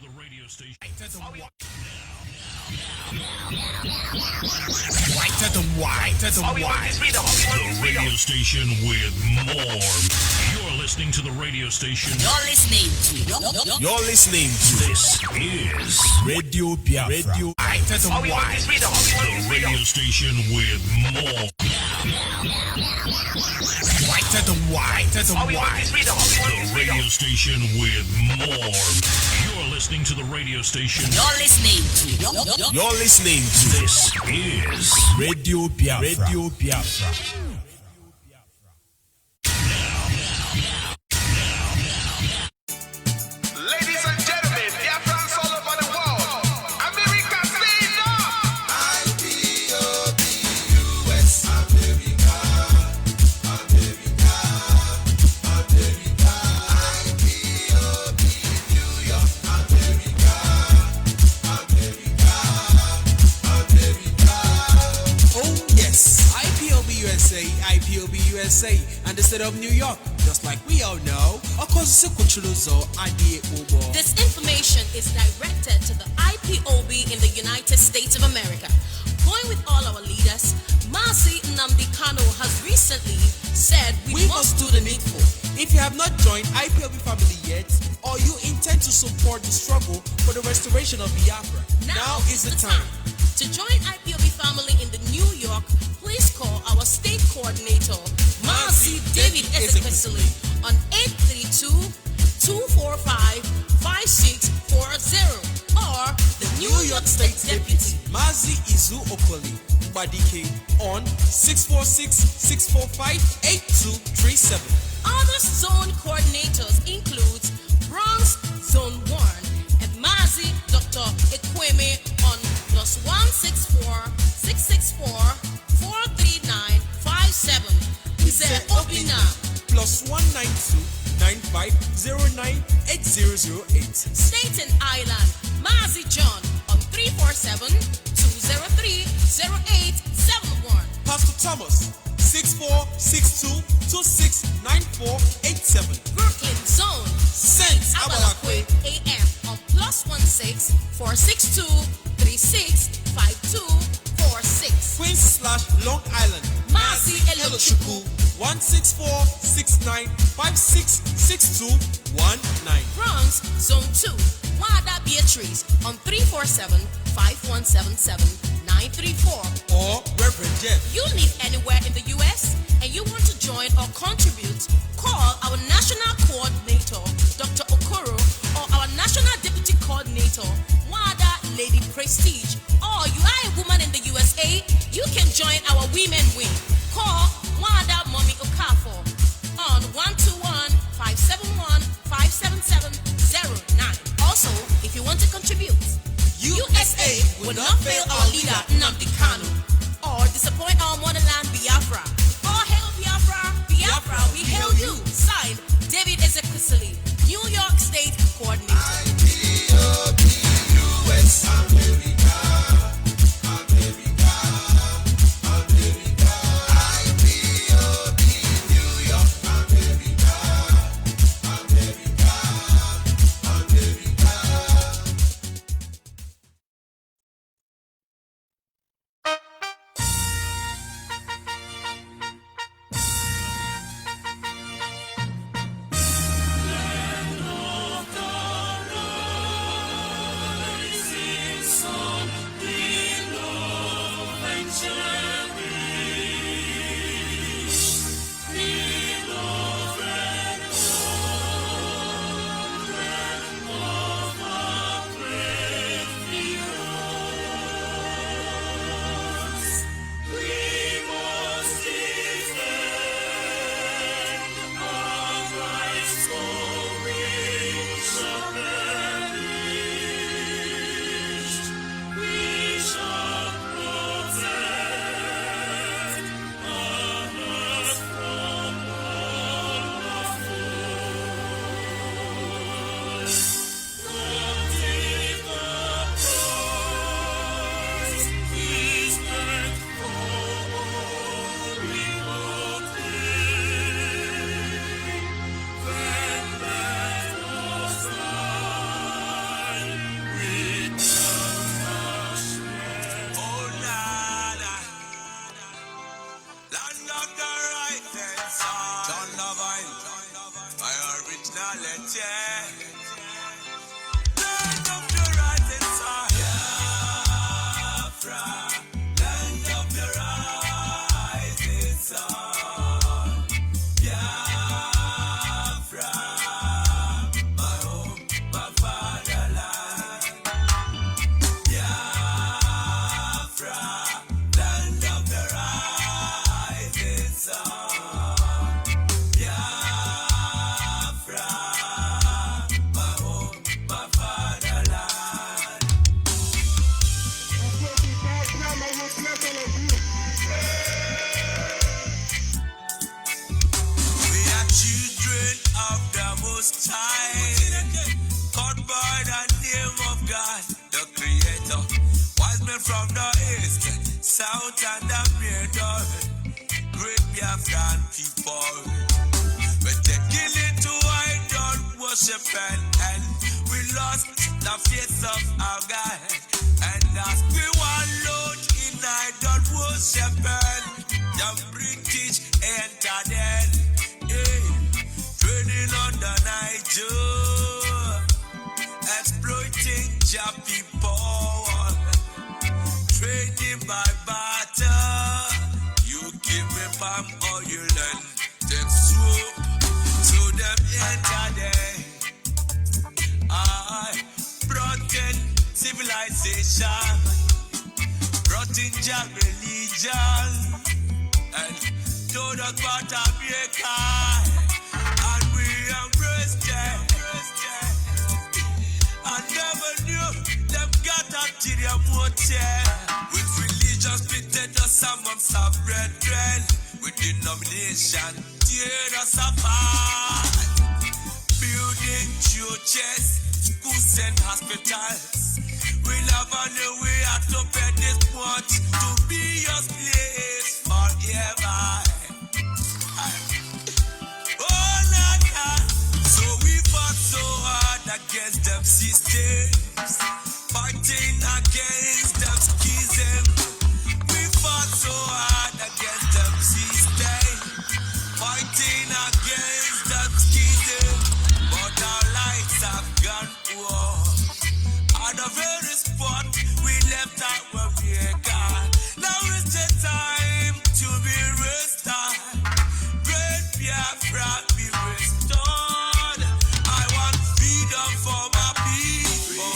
the radio station. The radio station with more. You're listening to the radio station. You're listening to. This is Radio Biafra. the radio station with more. The radio station with more. You're listening to the radio station. You're listening to. This is Radio Biafra. Radio Biafra. Ladies and gentlemen, Biafrans all over the world, America say no! IPOB, US, America, America, America, IPOB, New York, America, America, America. Oh yes, IPOB USA, and the state of New York. Just like we all know, This information is directed to the IPOB in the United States of America. Going with all our leaders, Mazi Nnamdi Kanu has recently said we must do the needful. if you have not joined IPOB family yet, or you intend to support the struggle for the restoration of Biafra, now is the time. To join IPOB family in the New York, please call our state coordinator, Mazi David Ezekwesili, on 832-245-5640, or the New York State Deputy, Mazi Izu Okoli Mbadike, on 646-645-8237. Other zone coordinators include Bronx Zone 1 and Mazi Dr. Ekweme on +164-664-43957. Mr. Obina +192-9509-8008. Staten Island, Mazi John on 347-203-0871. Pastor Thomas 6462-269487. Brooklyn Zone, Saint Abalakwe AM on +164-6236-5246. Queens/Long Island Mazi Elochukwu 164-69-5662-19. Bronx Zone 2, Wada Beatrice on 347-5177-934. or Reverend Jeff. You live anywhere in the U.S. and you want to join or contribute, call our National Coordinator, Dr. Okoro, or our National Deputy Coordinator, Wada Lady Prestige. Or you are a woman in the USA, you can join our Women Wing. Call Wada Mommy Okafor on 121-571-57709. Also, if you want to contribute, USA will not fail our leader Nnamdi Kanu or disappoint our motherland Biafra. All hail Biafra, Biafra, we hail you. Signed, David Ezekwesili, New York State Coordinator. IPOB, US, America. name of God, the Creator. Wise men from the east, south, and the middle. Great Biafran people. We're taking it to idol worship and we lost the face of our God. And as we wallowed in idol worship, the British entered in, trading on the Niger, exploiting your people, trading by barter. You give me palm oil and take soup, so them entered in. I brought in civilization, brought in your religion, and told us about America, and we embraced it. I never knew them got ulterior motive. With religion splitted us amongst our brethren, with denomination tear us apart. Building churches, schools and hospitals. We never knew we had to pay this much to be your place forever. Oh, Nana. So we fought so hard against them systems, fighting against them schism. We fought so hard against them systems, fighting against them schism. But our lives have gone war. At the very spot we left out where we got. Now is the time to be restored. Great Biafra be restored. I want freedom for my people.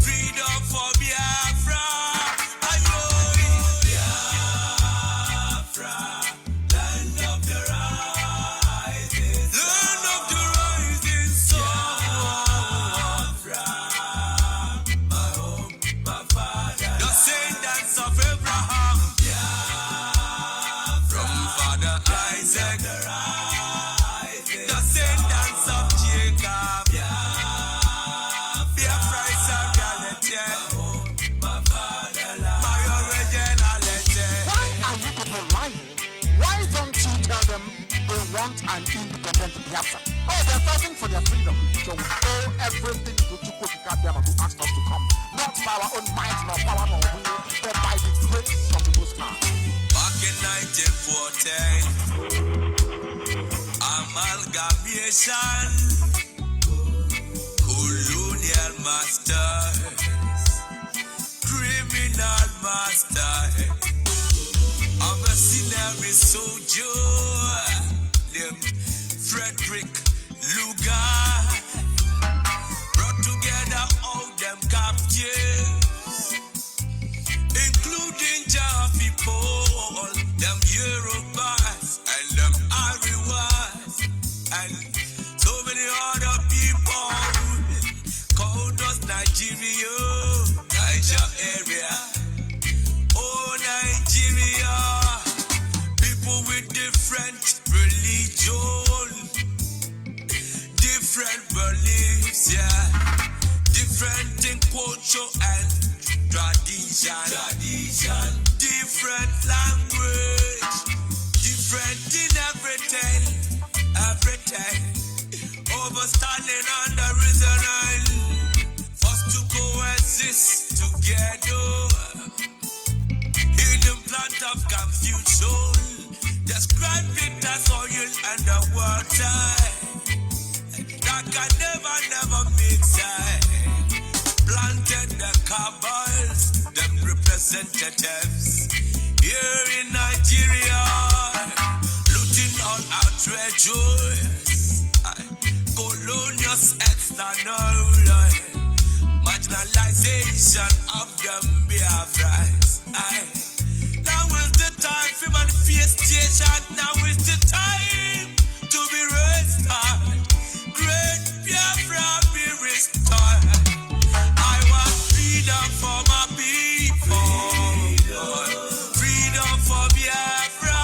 Freedom for Biafra. Ayo, Biafra, land of the rising sun. Land of the rising sun. Descendants of Abraham, from Father Isaac, descendants of Jacob, Biafra is a reality, my originality. Why are you people lying? Why don't you tell them they want an independent Biafra? Oh, they're fighting for their freedom. So we owe everything to Chukwuka who asked us to come. Not by our own might, nor power, nor will, but by the grace of the Most High. Back in 1914, amalgamation, colonial masters, criminal masters, a mercenary soldier named Frederick Lugar, brought together all them captives, including Jah people, them Yorubas and them Ariwas, and so many other people called us Nigeria, Niger area. Oh, Nigeria, people with different religion, different beliefs, yeah, different in culture and tradition, different language, different in everything, overstanding on the reason first to coexist together. Hidden plant of confusion, describe it as oil and the water that can never mix. Planted the cabals, them representatives here in Nigeria, looting all our treasures, colonial external marginalization of them Biafras. Now is the time for manifestation. Now is the time to be restored. Great Biafra be restored. I want freedom for my people. Freedom for Biafra.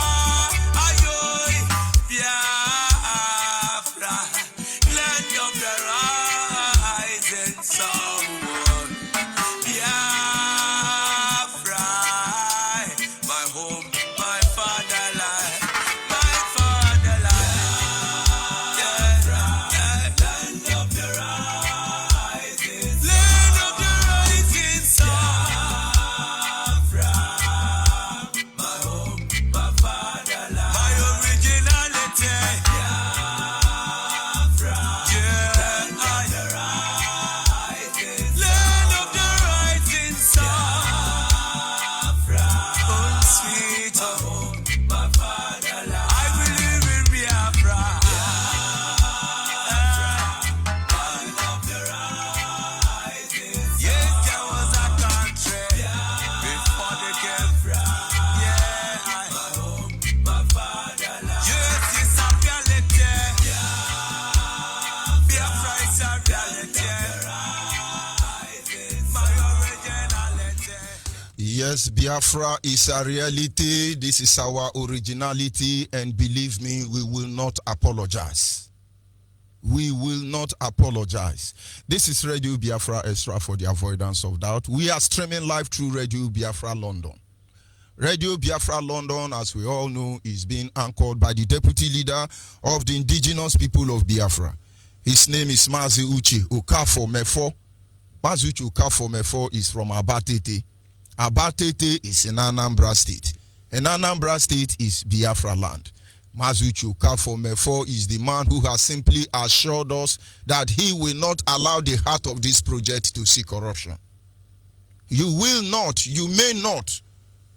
Ayo, Biafra, land of the rising. Yes, Biafra is a reality. This is our originality, and believe me, we will not apologize. We will not apologize. This is Radio Biafra Extra for the avoidance of doubt. We are streaming live through Radio Biafra London. Radio Biafra London, as we all know, is being anchored by the deputy leader of the indigenous people of Biafra. His name is Mazi Uche Okafo Mefo. Mazi Uche Okafo Mefo is from Abatete. Abatete is in Anambra State. And Anambra State is Biafra land. Mazi Uche Okafo Mefo is the man who has simply assured us that he will not allow the heart of this project to see corruption. You will not, you may not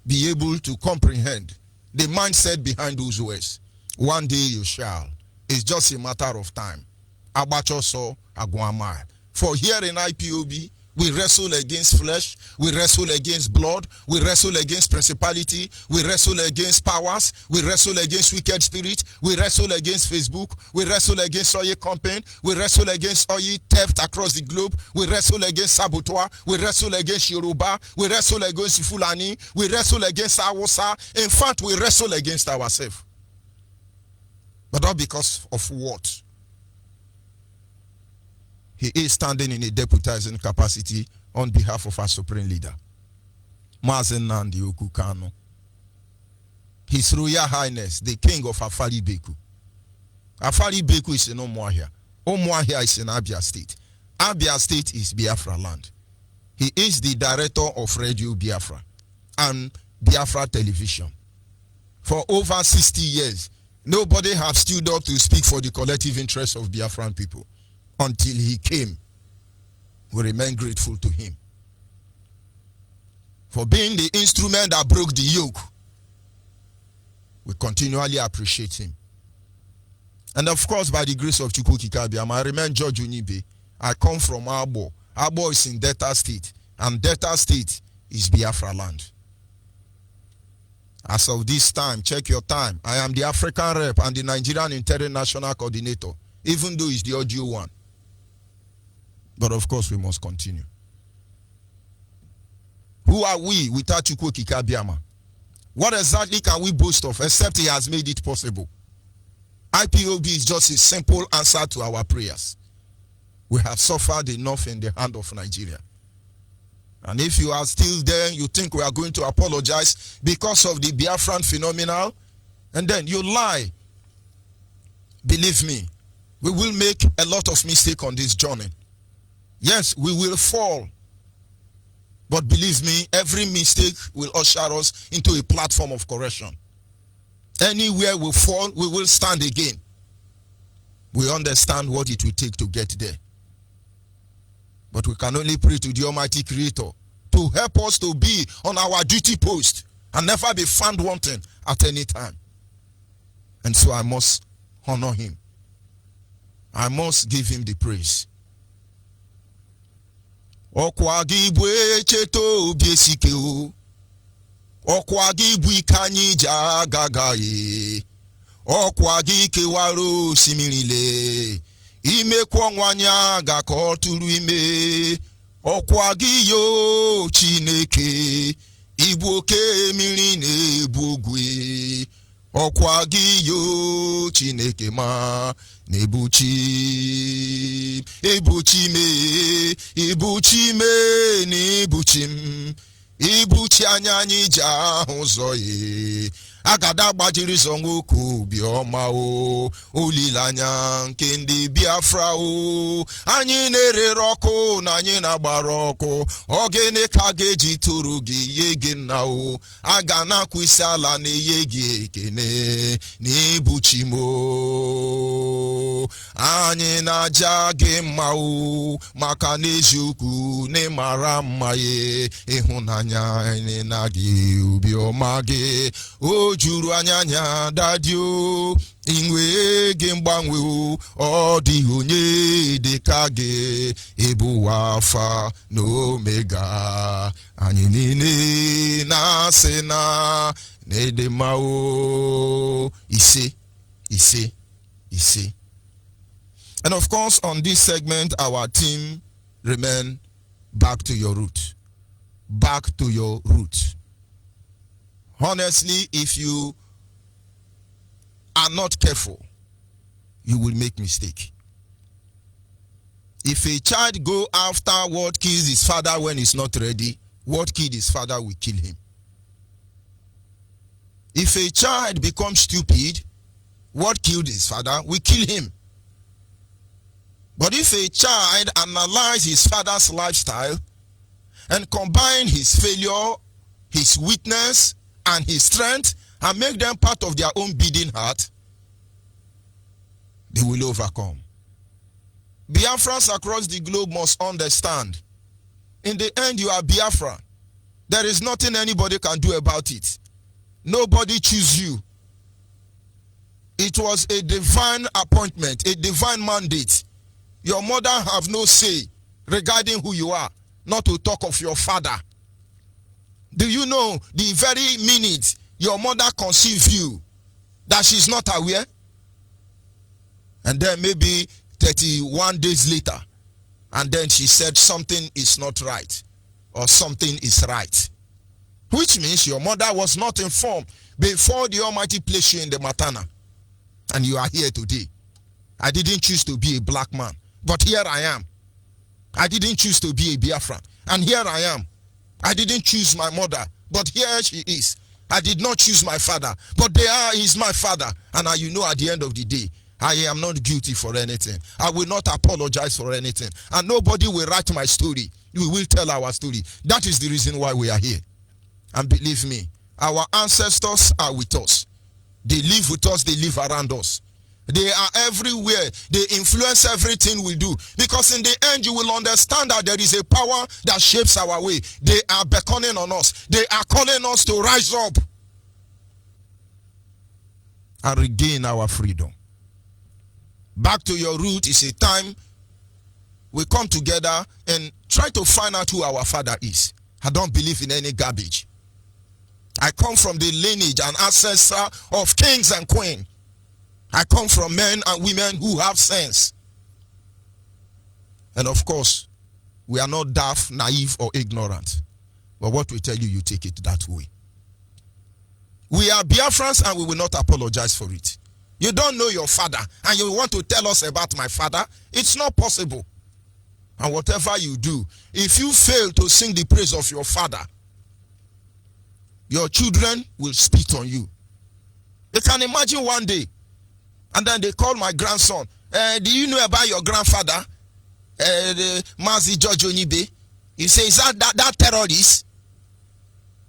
be able to comprehend the mindset behind those words. One day you shall. It's just a matter of time. Abachoso Aguamai. For here in IPOB, we wrestle against flesh, we wrestle against blood, we wrestle against principality, we wrestle against powers, we wrestle against wicked spirit, we wrestle against Facebook, we wrestle against oil campaign, we wrestle against oil theft across the globe, we wrestle against saboteur, we wrestle against Yoruba, we wrestle against Fulani, we wrestle against Awusa. In fact, we wrestle against ourselves. But not because of what? He is standing in a deputizing capacity on behalf of our supreme leader, Mazen Nandi Okukano. His Royal Highness, the King of Afari Beku. Afari Beku is in Omuahia. Omuahia is in Abia State. Abia State is Biafra land. He is the director of Radio Biafra and Biafra Television. For over 60 years, nobody has stood up to speak for the collective interests of Biafran people. Until he came, we remain grateful to him for being the instrument that broke the yoke. We continually appreciate him. And of course, by the grace of Chukwu Kikabiam, I remain George Onyibe. I come from Abo. Abo is in Delta State, and Delta State is Biafra land. As of this time, check your time, I am the African rep and the Nigerian International Coordinator, even though it's the audio one. But of course, we must continue. Who are we without Chukwu Kikabiama? What exactly can we boast of except he has made it possible? IPOB is just a simple answer to our prayers. We have suffered enough in the hand of Nigeria. And if you are still there, you think we are going to apologize because of the Biafran phenomenon, and then you lie. Believe me, we will make a lot of mistakes on this journey. Yes, we will fall. But believe me, every mistake will usher us into a platform of correction. Anywhere we fall, we will stand again. We understand what it will take to get there. But we can only pray to the Almighty Creator to help us to be on our duty post and never be found wanting at any time. And so I must honor him. I must give him the praise. Ọkwa gị bụ echeto obi esike o. Ọkwa gị bụ ike anyị ji agaga ye. Ọkwa gị kewara osimiri le. Imekwa ọnwa anyị aga ka ọ tụrụ ime. Ọkwa gị yo Chineke. Ibu oke mmiri na-ebu ogwe. Ọkwa gị yo Chineke ma Nebuchi, Ibuchi me, Ibuchi me, Nebuchi m, Ibuchi anyani ja hozoye. Agada gbajiri zongoku bioma o, olilanya nke ndị Biafra o. Anyị na-ere rọkụ na anyị na-agbara ọkụ. Ogene ka ga-eji tụrụ gị ye gị nna o. Aga na-akwụ isi ala na-enye gị ekene n'Ibuchi mo. Anyị na-aja gị mma o, maka n'eziokwu n'ịmara mma ye. Ịhụnanya anyị na gị obiọma gị o juru anyanya dadio. Inwe gị mgbanwe o, ọ dịghị onye dịka gị. Ịbụ Alfa na Omega. Anyị niile na-asị na n'ịdị mma o. Ise. And of course, on this segment, our team remain back to your root. Back to your root. Honestly, if you are not careful, you will make mistake. If a child go after what kills his father when he's not ready, what killed his father will kill him. If a child becomes stupid, what killed his father will kill him. But if a child analyzes his father's lifestyle and combine his failure, his weakness, and his strength, and make them part of their own beating heart, they will overcome. Biafrans across the globe must understand, in the end you are Biafra. There is nothing anybody can do about it. Nobody choose you. It was a divine appointment, a divine mandate. Your mother have no say regarding who you are, not to talk of your father. Do you know the very minute your mother conceived you, that she's not aware? And then maybe 31 days later, and then she said something is not right, or something is right. Which means your mother was not informed before the Almighty placed you in the matana. And you are here today. I didn't choose to be a black man, but here I am. I didn't choose to be a Biafran, and here I am. I didn't choose my mother, but here she is. I did not choose my father, but there is my father. And you know, at the end of the day, I am not guilty for anything. I will not apologize for anything. And nobody will write my story. We will tell our story. That is the reason why we are here. And believe me, our ancestors are with us. They live with us, they live around us. They are everywhere. They influence everything we do. Because in the end, you will understand that there is a power that shapes our way. They are beckoning on us. They are calling us to rise up and regain our freedom. Back to your root is a time we come together and try to find out who our father is. I don't believe in any garbage. I come from the lineage and ancestor of kings and queens. I come from men and women who have sense. And of course, we are not daft, naive, or ignorant. But what we tell you, you take it that way. We are Biafrans and we will not apologize for it. You don't know your father and you want to tell us about my father? It's not possible. And whatever you do, if you fail to sing the praise of your father, your children will spit on you. You can imagine one day, and then they call my grandson, do you know about your grandfather? Mazi George Onyibe. He says, is that terrorist?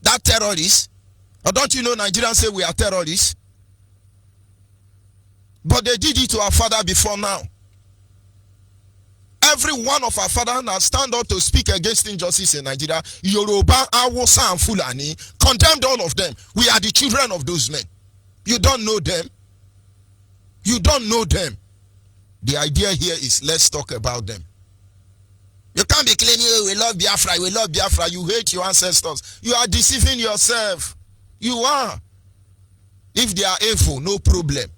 That terrorist? Or don't you know Nigerians say we are terrorists? But they did it to our father before now. Every one of our fathers now stand up to speak against injustice in Nigeria. Yoruba, Awusa, and Fulani condemned all of them. We are the children of those men. You don't know them. You don't know them. The idea here is let's talk about them. You can't be claiming, oh, we love Biafra, we love Biafra. You hate your ancestors. You are deceiving yourself. You are. If they are evil, no problem.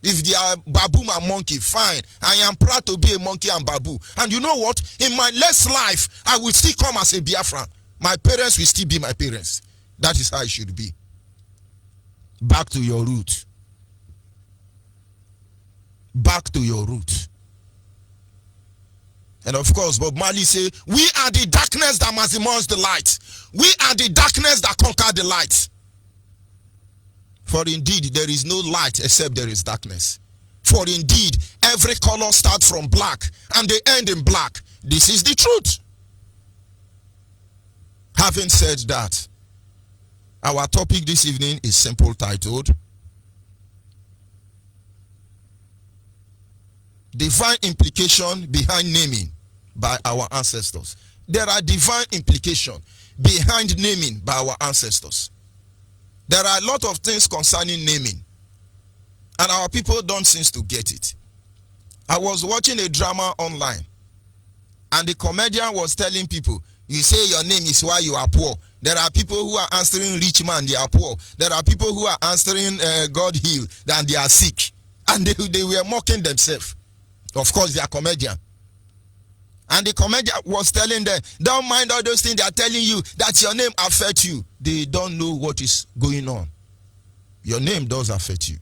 If they are baboon and monkey, fine. I am proud to be a monkey and baboon. And you know what? In my next life, I will still come as a Biafran. My parents will still be my parents. That is how it should be. Back to your root. Back to your root. And of course, Bob Marley say, we are the darkness that maximus the light. We are the darkness that conquer the light. For indeed, there is no light except there is darkness. For indeed, every color starts from black and they end in black. This is the truth. Having said that, our topic this evening is simple, titled Divine Implication Behind Naming by Our Ancestors. There are divine implications behind naming by our ancestors. There are a lot of things concerning naming, and our people don't seem to get it. I was watching a drama online, and the comedian was telling people, you say your name is why you are poor. There are people who are answering rich man, they are poor. There are people who are answering God heal, and they are sick. And they were mocking themselves. Of course, they are comedian. And the comedian was telling them, don't mind all those things they are telling you that your name affects you. They don't know what is going on. Your name does affect you.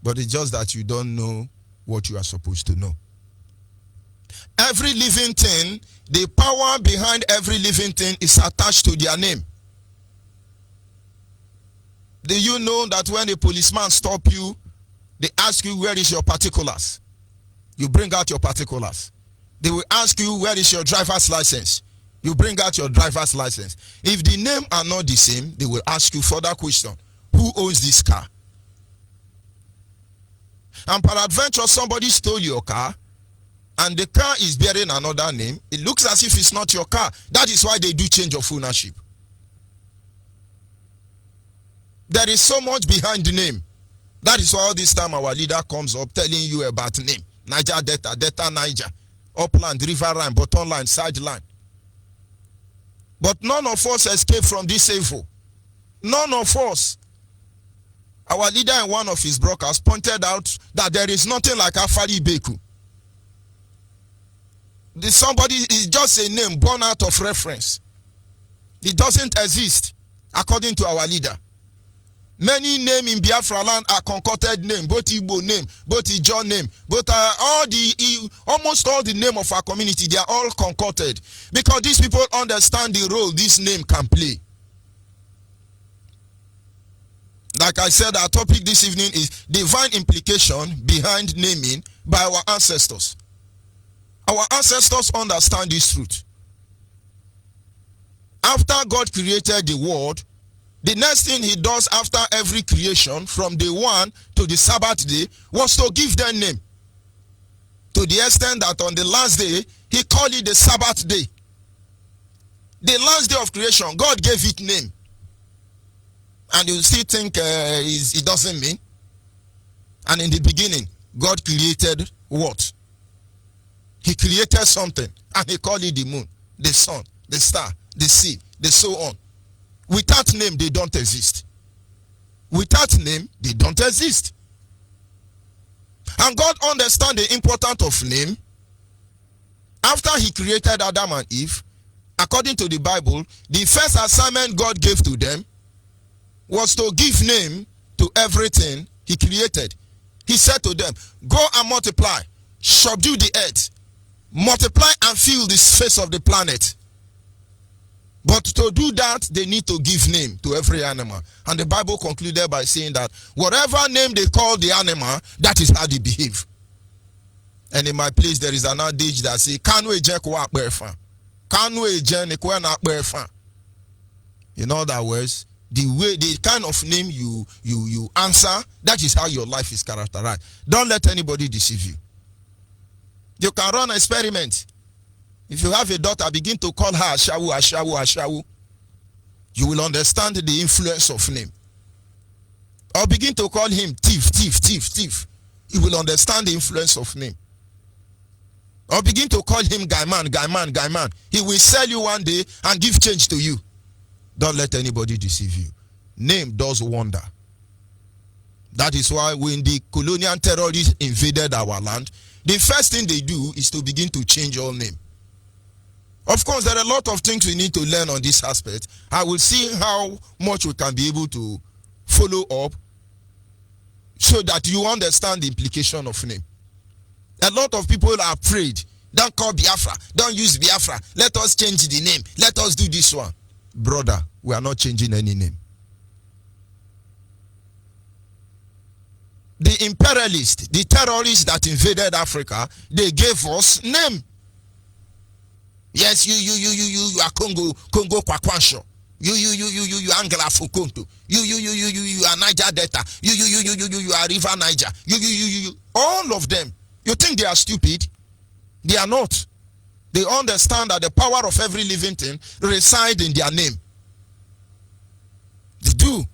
But it's just that you don't know what you are supposed to know. Every living thing, the power behind every living thing is attached to their name. Do you know that when a policeman stops you, they ask you, where is your particulars? You bring out your particulars. They will ask you, where is your driver's license? You bring out your driver's license. If the name are not the same, they will ask you further question. Who owns this car? And peradventure, somebody stole your car, and the car is bearing another name. It looks as if it's not your car. That is why they do change of ownership. There is so much behind the name. That is why all this time our leader comes up telling you about name. Niger Delta, Delta Niger, Upland, River Line, Bottom Line, Sideline. But none of us escape from this evil. None of us. Our leader in one of his broadcasts pointed out that there is nothing like Afari Beku. Somebody is just a name born out of reference. It doesn't exist according to our leader. Many names in Biafra land are concocted name, both Igbo name, both Ijo name, both almost all the name of our community, they are all concocted because these people understand the role this name can play. Like I said, our topic this evening is divine implication behind naming by our ancestors. Our ancestors understand this truth. After God created the world, the next thing he does after every creation, from day one to the Sabbath day, was to give them name. To the extent that on the last day, he called it the Sabbath day. The last day of creation, God gave it name. And you still think it doesn't mean? And in the beginning, God created what? He created something, and he called it the moon, the sun, the star, the sea, the so on. Without name, they don't exist. Without name, they don't exist. And God understands the importance of name. After he created Adam and Eve, according to the Bible, the first assignment God gave to them was to give name to everything he created. He said to them, go and multiply, subdue the earth, multiply and fill the face of the planet. But to do that, they need to give name to every animal. And the Bible concluded by saying that whatever name they call the animal, that is how they behave. And in my place, there is an adage that says, in other words, the kind of name you answer, that is how your life is characterized. Don't let anybody deceive you. You can run an experiment. If you have a daughter, begin to call her Ashawu, Ashawu, Ashawu. You will understand the influence of name. Or begin to call him thief, thief, thief, thief. You will understand the influence of name. Or begin to call him guy man, guy man, guy man. He will sell you one day and give change to you. Don't let anybody deceive you. Name does wonder. That is why when the colonial terrorists invaded our land, the first thing they do is to begin to change all name. Of course, there are a lot of things we need to learn on this aspect. I will see how much we can be able to follow up so that you understand the implication of name. A lot of people are afraid. Don't call Biafra. Don't use Biafra. Let us change the name. Let us do this one. Brother, we are not changing any name. The imperialists, the terrorists that invaded Africa, they gave us name. Yes, you are Congo Kwakwansho. You Angela Fukonto. You are Niger Delta. You are River Niger. You. All of them. You think they are stupid? They are not. They understand that the power of every living thing resides in their name. They do.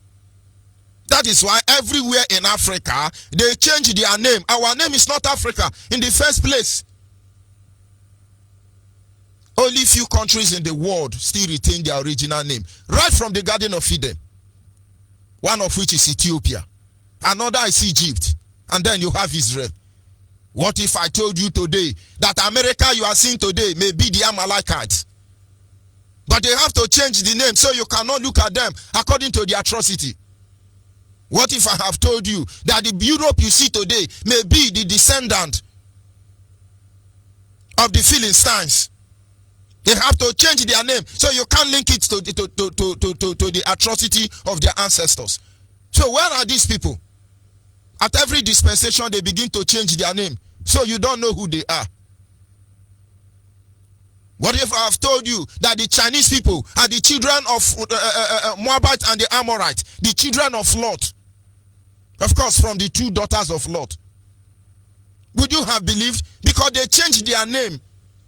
That is why everywhere in Africa, they change their name. Our name is not Africa in the first place. Only few countries in the world still retain their original name. Right from the Garden of Eden. One of which is Ethiopia. Another is Egypt. And then you have Israel. What if I told you today that America you are seeing today may be the Amalekites? But they have to change the name so you cannot look at them according to the atrocity. What if I have told you that the Europe you see today may be the descendant of the Philistines? They have to change their name so you can't link it to the atrocity of their ancestors. So where are these people? At every dispensation they begin to change their name so you don't know who they are. What if I have told you that the Chinese people are the children of Moabite and the Amorite, the children of Lot? Of course, from the two daughters of Lot. Would you have believed? Because they changed their name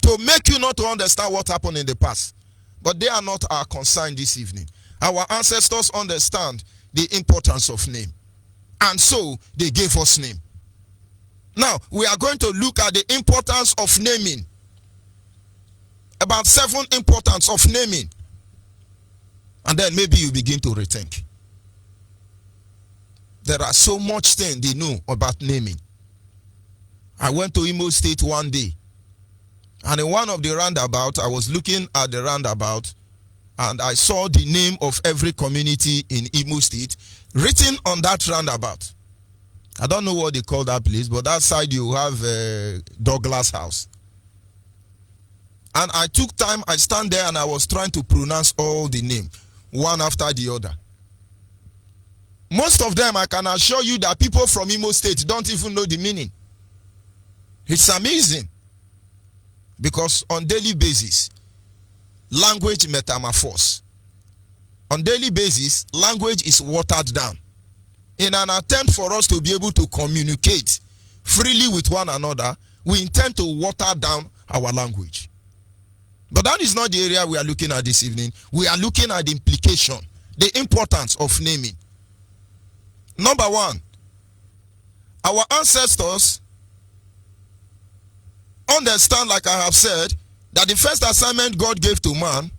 to make you not to understand what happened in the past. But they are not our concern this evening. Our ancestors understand the importance of name. And so they gave us name. Now, we are going to look at the importance of naming. About 7 importance of naming. And then maybe you begin to rethink. There are so much things they know about naming. I went to Imo State one day. And in one of the roundabout, I was looking at the roundabout. And I saw the name of every community in Imo State written on that roundabout. I don't know what they call that place, but that side you have Douglas House. And I took time, I stand there and I was trying to pronounce all the name, one after the other. Most of them, I can assure you that people from Imo State don't even know the meaning. It's amazing. Because on daily basis, language metamorphose. On daily basis, language is watered down. In an attempt for us to be able to communicate freely with one another, we intend to water down our language. But that is not the area we are looking at this evening. We are looking at the implication, the importance of naming. Number 1, our ancestors understand, like I have said, that the first assignment God gave to man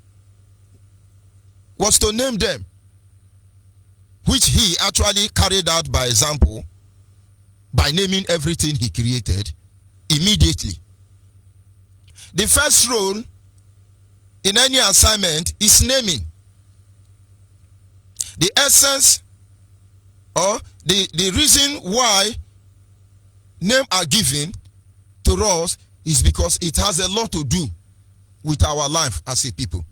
was to name them, which he actually carried out by example by naming everything he created immediately. The first role in any assignment is naming. The essence or the reason why names are given to us is because it has a lot to do with our life as a people.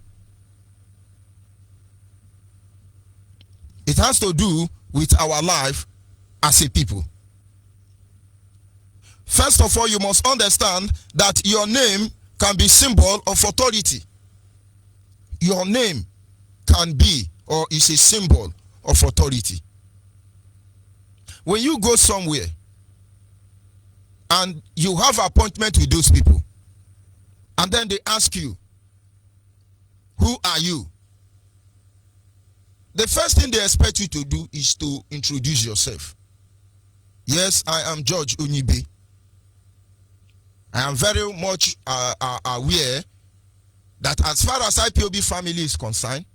It has to do with our life as a people. First of all, you must understand that your name can be symbol of authority. Your name can be or is a symbol of authority. When you go somewhere and you have an appointment with those people, and then they ask you, who are you? The first thing they expect you to do is to introduce yourself. Yes, I am Judge Onyibe. I am very much aware that as far as IPOB family is concerned,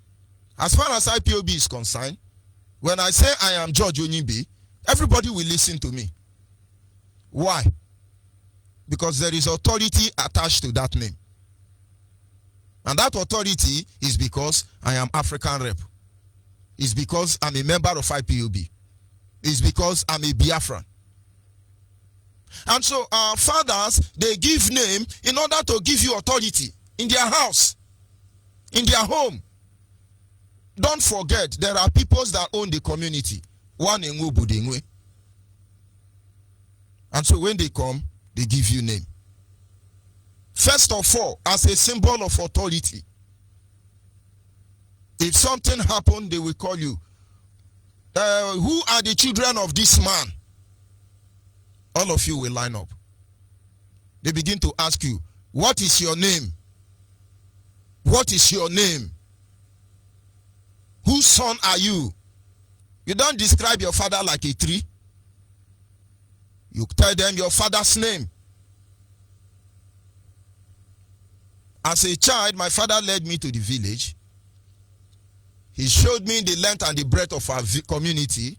when I say I am Judge Onyibe, everybody will listen to me. Why? Because there is authority attached to that name. And that authority is because I am African rep. It's because I'm a member of IPOB. It's because I'm a Biafran. And so our fathers, they give name in order to give you authority in their house, in their home. Don't forget, there are peoples that own the community. One in Ubudingwe. And so when they come, they give you name. First of all, as a symbol of authority. If something happened, they will call you. Who are the children of this man? All of you will line up. They begin to ask you, what is your name? What is your name? Whose son are you? You don't describe your father like a tree. You tell them your father's name. As a child, my father led me to the village. He showed me the length and the breadth of our community.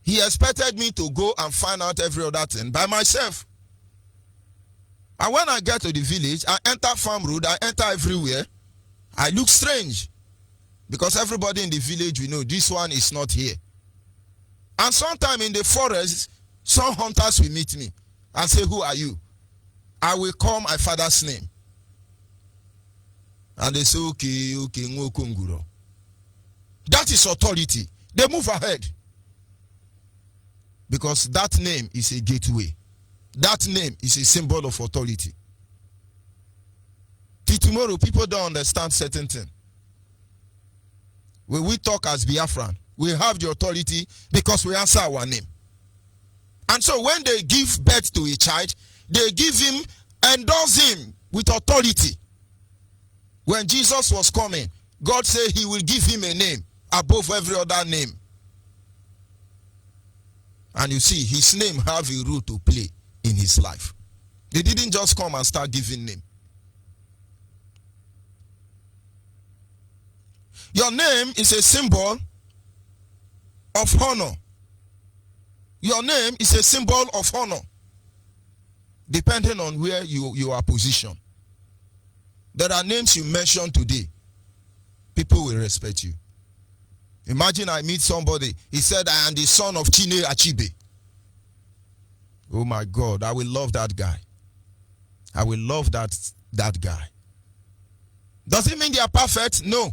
He expected me to go and find out every other thing by myself. And when I get to the village, I enter farm road, I enter everywhere. I look strange. Because everybody in the village, we know this one is not here. And sometime in the forest, some hunters will meet me and say, who are you? I will call my father's name. And they say, okay, Ngokonguro. That is authority. They move ahead. Because that name is a gateway. That name is a symbol of authority. Till tomorrow, people don't understand certain things. When we talk as Biafran, we have the authority because we answer our name. And so when they give birth to a child, they give him, endorse him with authority. When Jesus was coming, God said he will give him a name above every other name. And you see, his name have a role to play in his life. They didn't just come and start giving name. Your name is a symbol of honor. Your name is a symbol of honor. Depending on where you are positioned. There are names you mention today. People will respect you. Imagine I meet somebody. He said, I am the son of Chine Achibe. Oh my God, I will love that guy. I will love that guy. Does it mean they are perfect? No.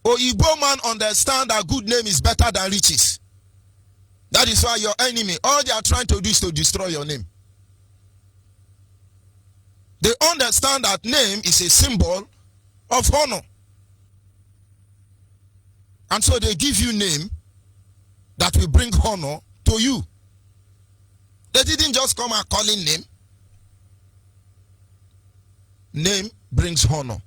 Oyinbo man understand that good name is better than riches. That is why your enemy, all they are trying to do is to destroy your name. They understand that name is a symbol of honor. And so they give you name that will bring honor to you. They didn't just come and call in name. Name brings honor.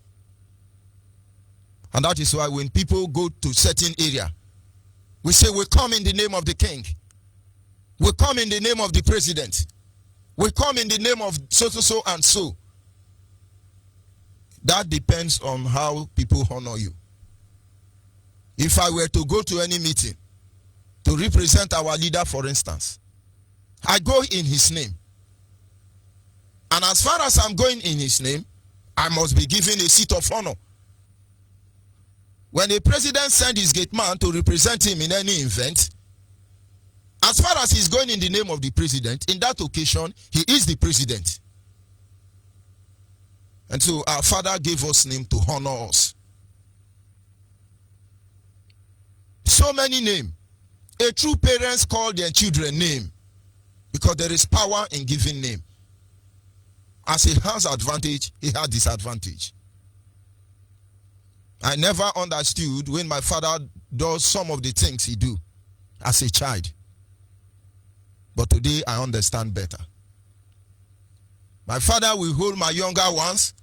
And that is why when people go to certain area, we say we come in the name of the king. We come in the name of the president. We come in the name of so and so. That depends on how people honor you. If I were to go to any meeting to represent our leader, for instance, I go in his name. And as far as I'm going in his name, I must be given a seat of honor. When the president sends his gate man to represent him in any event, as far as he's going in the name of the president, in that occasion, he is the president. And so our father gave us name to honor us. So many names. A true parents call their children name because there is power in giving name. As he has advantage, he has disadvantage. I never understood when my father does some of the things he do as a child. But today I understand better. My father will hold my younger ones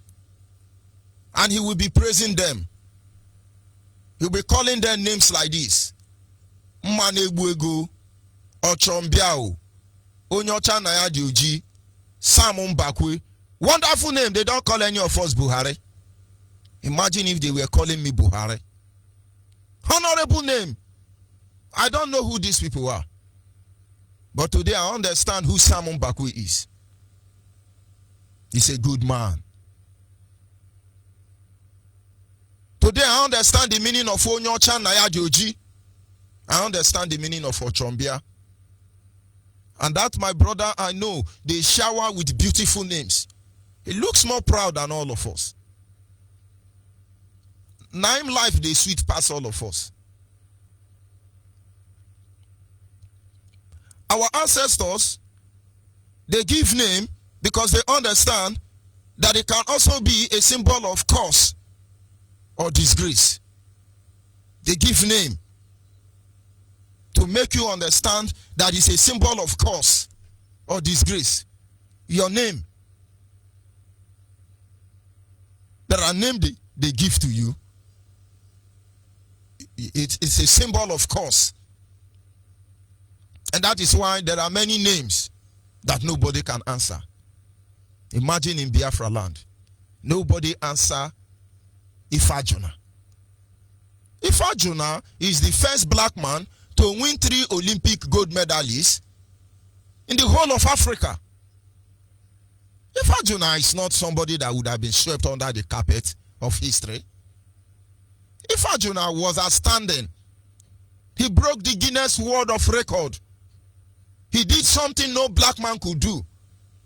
and he will be praising them. He'll be calling them names like this. Mmanegbuego, Ochombiao, Onyocha Nayadioji, Samon Bakwe. Wonderful name. They don't call any of us Buhari. Imagine if they were calling me Buhari. Honorable name. I don't know who these people are. But today I understand who Samon Bakwe is. He's a good man. Today I understand the meaning of Onyocha Nayadioji. I understand the meaning of Ochombia. And that, my brother, I know they shower with beautiful names. He looks more proud than all of us. Name life they sweet past all of us. Our ancestors, they give name because they understand that it can also be a symbol of curse or disgrace. They give name to make you understand that it's a symbol of curse or disgrace. Your name. There are names they give to you. It's a symbol of curse. And that is why there are many names that nobody can answer. Imagine in Biafra land, nobody answer Ifajuna. Ifajuna is the first black man to win 3 Olympic gold medalists in the whole of Africa. Ifajuna is not somebody that would have been swept under the carpet of history. Ifajuna was outstanding. He broke the Guinness World of Record. He did something no black man could do.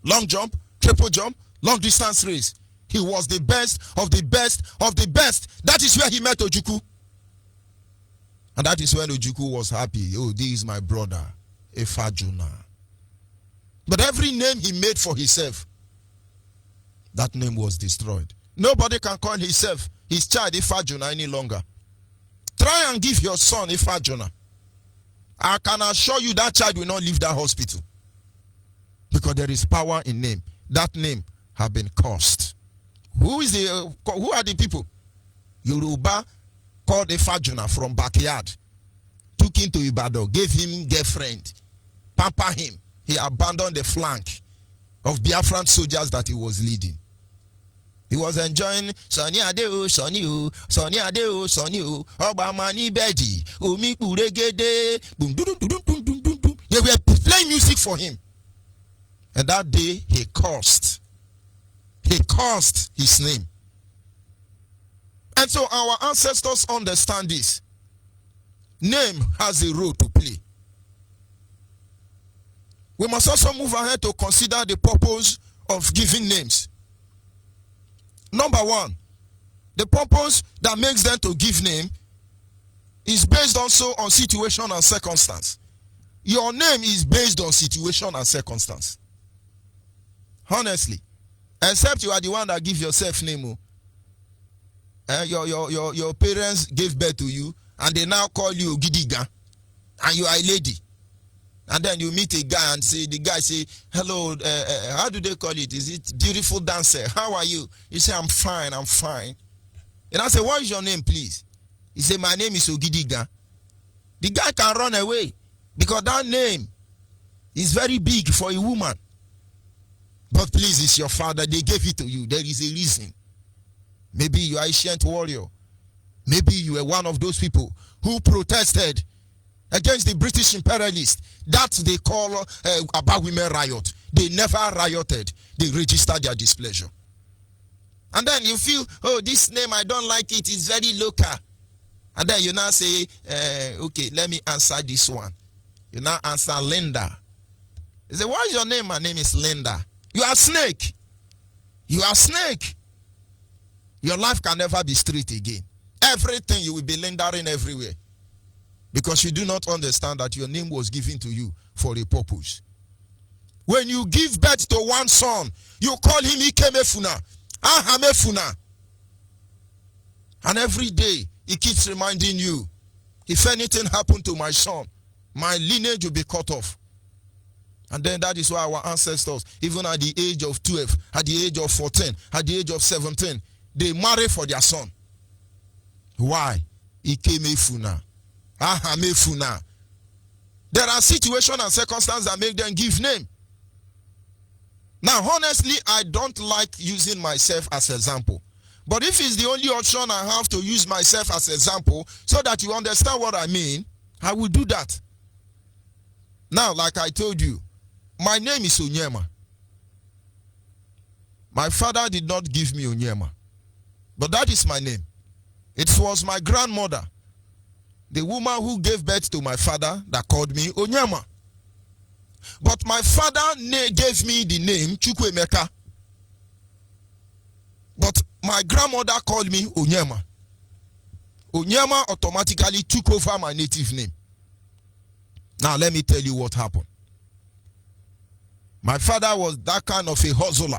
Long jump, triple jump, long distance race. He was the best of the best of the best. That is where he met Ojukwu. And that is when Ojukwu was happy. Oh, this is my brother, Ifajuna. But every name he made for himself, that name was destroyed. Nobody can call himself, his child, Ifajuna any longer. Try and give your son Ifajuna. I can assure you that child will not leave that hospital. Because there is power in name. That name have been cursed. Who are the people? Yoruba called Ifajuna from backyard. Took him to Ibadan, gave him girlfriend, pamper him. He abandoned the flank of Biafran soldiers that he was leading. He was enjoying Sonny Adeo, Sonny O, Sonny Adeo, Sonny O, Obamani Beji, Omi Kuregede, boom, boom, boom, boom, boom, boom, boom. They were playing music for him. And that day he cursed. He cursed his name. And so our ancestors understand this. Name has a role to play. We must also move ahead to consider the purpose of giving names. Number one, the purpose that makes them to give name is based also on situation and circumstance. Your name is based on situation and circumstance. Honestly, except you are the one that give yourself name. Your parents gave birth to you and they now call you Gidiga and you are a lady. And then you meet a guy and the guy say, hello, how do they call it? Is it beautiful dancer? How are you? You say, I'm fine, I'm fine. And I say, what is your name, please? He say, my name is Ogidiga. The guy can run away because that name is very big for a woman. But please, it's your father. They gave it to you. There is a reason. Maybe you are an ancient warrior. Maybe you were one of those people who protested against the British imperialists. That they call about women riot. They never rioted. They registered their displeasure. And then you feel, oh, this name, I don't like it. It's very local. And then you now say, okay, let me answer this one. You now answer Linda. You say, what is your name? My name is Linda. You are snake. You are snake. Your life can never be straight again. Everything you will be lingering everywhere. Because you do not understand that your name was given to you for a purpose. When you give birth to one son, you call him Ikemefuna, Ahamefuna. And every day, he keeps reminding you, if anything happened to my son, my lineage will be cut off. And then that is why our ancestors, even at the age of 12, at the age of 14, at the age of 17, they marry for their son. Why? Ikemefuna. Ahamefuna. There are situations and circumstances that make them give name. Now, honestly, I don't like using myself as example. But if it's the only option I have to use myself as example so that you understand what I mean, I will do that. Now, like I told you, my name is Onyema. My father did not give me Onyema. But that is my name. It was my grandmother, the woman who gave birth to my father, that called me Onyema. But my father gave me the name Chukwuemeka. But my grandmother called me Onyema. Onyema automatically took over my native name. Now let me tell you what happened. My father was that kind of a hustler.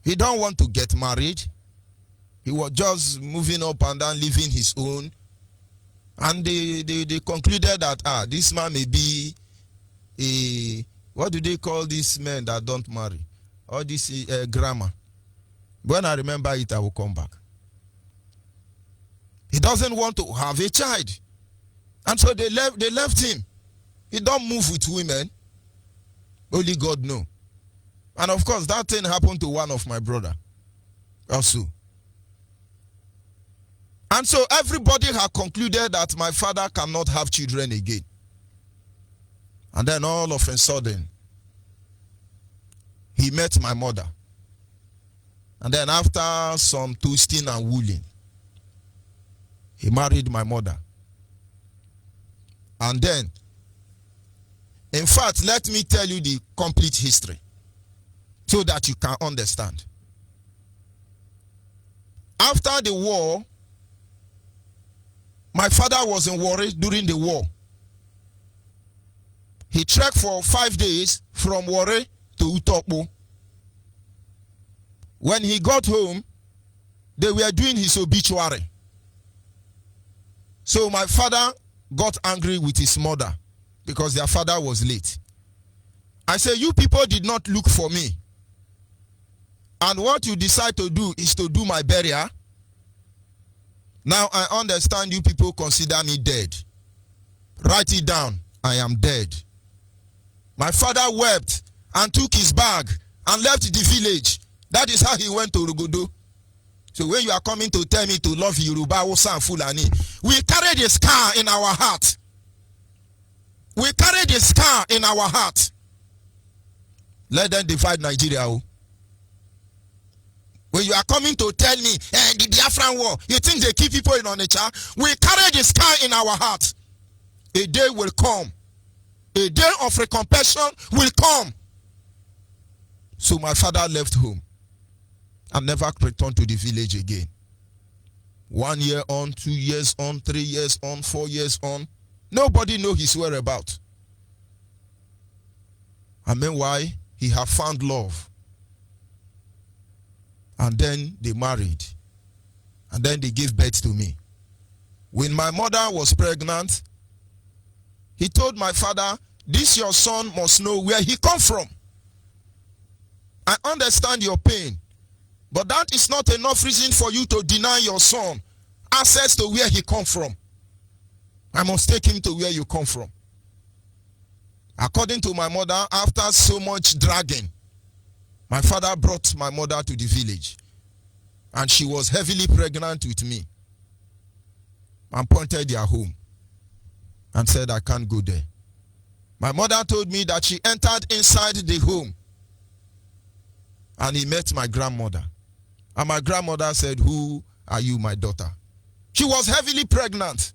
He don't want to get married. He was just moving up and down, living his own. And they concluded that, this man may be a, what do they call these men that don't marry? Or this grammar. When I remember it, I will come back. He doesn't want to have a child. And so they left him. He don't move with women. Only God knows. And of course, that thing happened to one of my brother also. And so everybody had concluded that my father cannot have children again. And then all of a sudden, he met my mother. And then after some toasting and wooing, he married my mother. And then, in fact, let me tell you the complete history so that you can understand. After the war, my father was in Warri during the war. He trekked for 5 days from Warri to Utokpo. When he got home, they were doing his obituary. So my father got angry with his mother because their father was late. I said, you people did not look for me. And what you decide to do is to do my burial. Now I understand you people consider me dead. Write it down. I am dead. My father wept and took his bag and left the village. That is how he went to Rugudu. So when you are coming to tell me to love Yoruba, Hausa, and Fulani, we carry the scar in our heart. We carry the scar in our heart. Let them divide Nigeria. When you are coming to tell me the Biafran war, you think they keep people in Onitsha? We carry the scar in our heart. A day will come. A day of recompense will come. So my father left home and never returned to the village again. 1 year on, 2 years on, 3 years on, 4 years on. Nobody knows his whereabouts. And meanwhile, he had found love. And then they married. And then they gave birth to me. When my mother was pregnant, he told my father, this your son must know where he come from. I understand your pain. But that is not enough reason for you to deny your son access to where he come from. I must take him to where you come from. According to my mother, after so much dragging, my father brought my mother to the village. And she was heavily pregnant with me. And pointed their home. And said, I can't go there. My mother told me that she entered inside the home. And he met my grandmother. And my grandmother said, who are you, my daughter? She was heavily pregnant.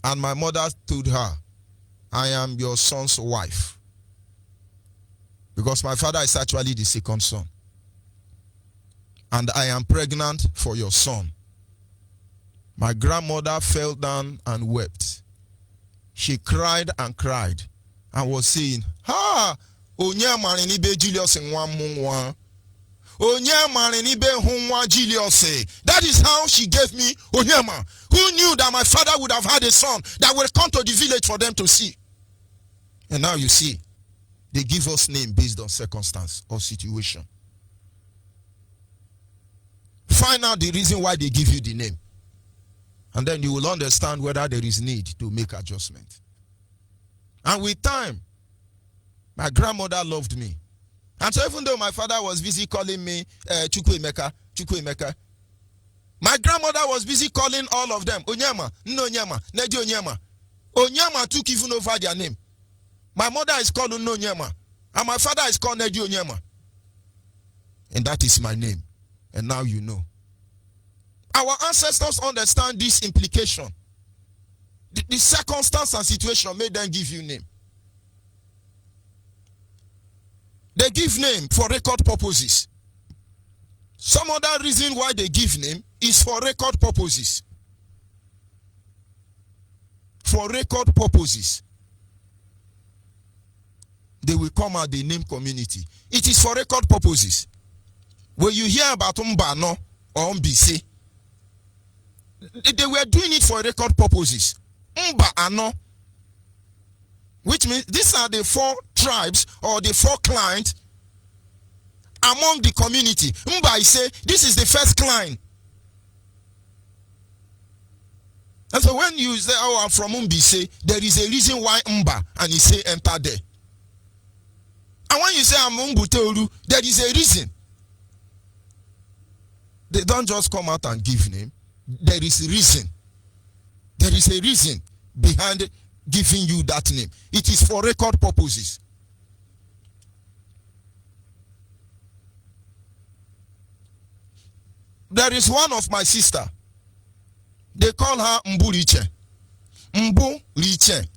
And my mother told her, I am your son's wife. Because my father is actually the second son. And I am pregnant for your son. My grandmother fell down and wept. She cried and cried and was saying, ha! Onyibe Julius nwa. That is how she gave me Onyema. Who knew that my father would have had a son that will come to the village for them to see? And now you see, they give us name based on circumstance or situation. Find out the reason why they give you the name. And then you will understand whether there is need to make adjustment. And with time, my grandmother loved me. And so even though my father was busy calling me Chukwuemeka, my grandmother was busy calling all of them Onyema, Onyema, Neji Onyema. Onyema took even over their name. My mother is called Onyema, and my father is called Neji Onyema. And that is my name. And now you know. Our ancestors understand this implication. The circumstance and situation made them give you name. They give name for record purposes. Some other reason why they give name is for record purposes. For record purposes. They will come out the name community. It is for record purposes. When you hear about Mbano or Mbise, they were doing it for record purposes. Mba Ano, which means these are the 4 tribes or the 4 clans among the community. Mba, I say, this is the first clan. And so when you say, oh, I'm from Mbise, there is a reason why Mba, and you say, enter there. And when you say, I'm Mbuteolu, there is a reason. They don't just come out and give name. there is a reason. There is a reason behind giving you that name. It is for record purposes. There is one of my sister. They call her Mburiche. Mburiche.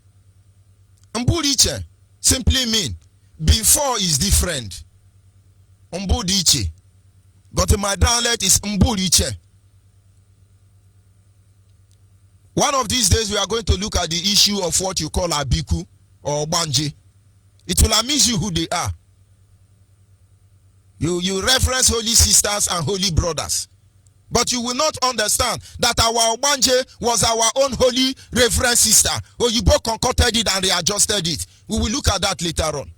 Mburiche simply mean before is different. Mburiche. But my dialect is Mburiche. One of these days we are going to look at the issue of what you call Abiku or Banje. It will amuse you who they are. You reference holy sisters and holy brothers. But you will not understand that our Obanje was our own holy reverend sister. Or you both concocted it and readjusted it. We will look at that later on.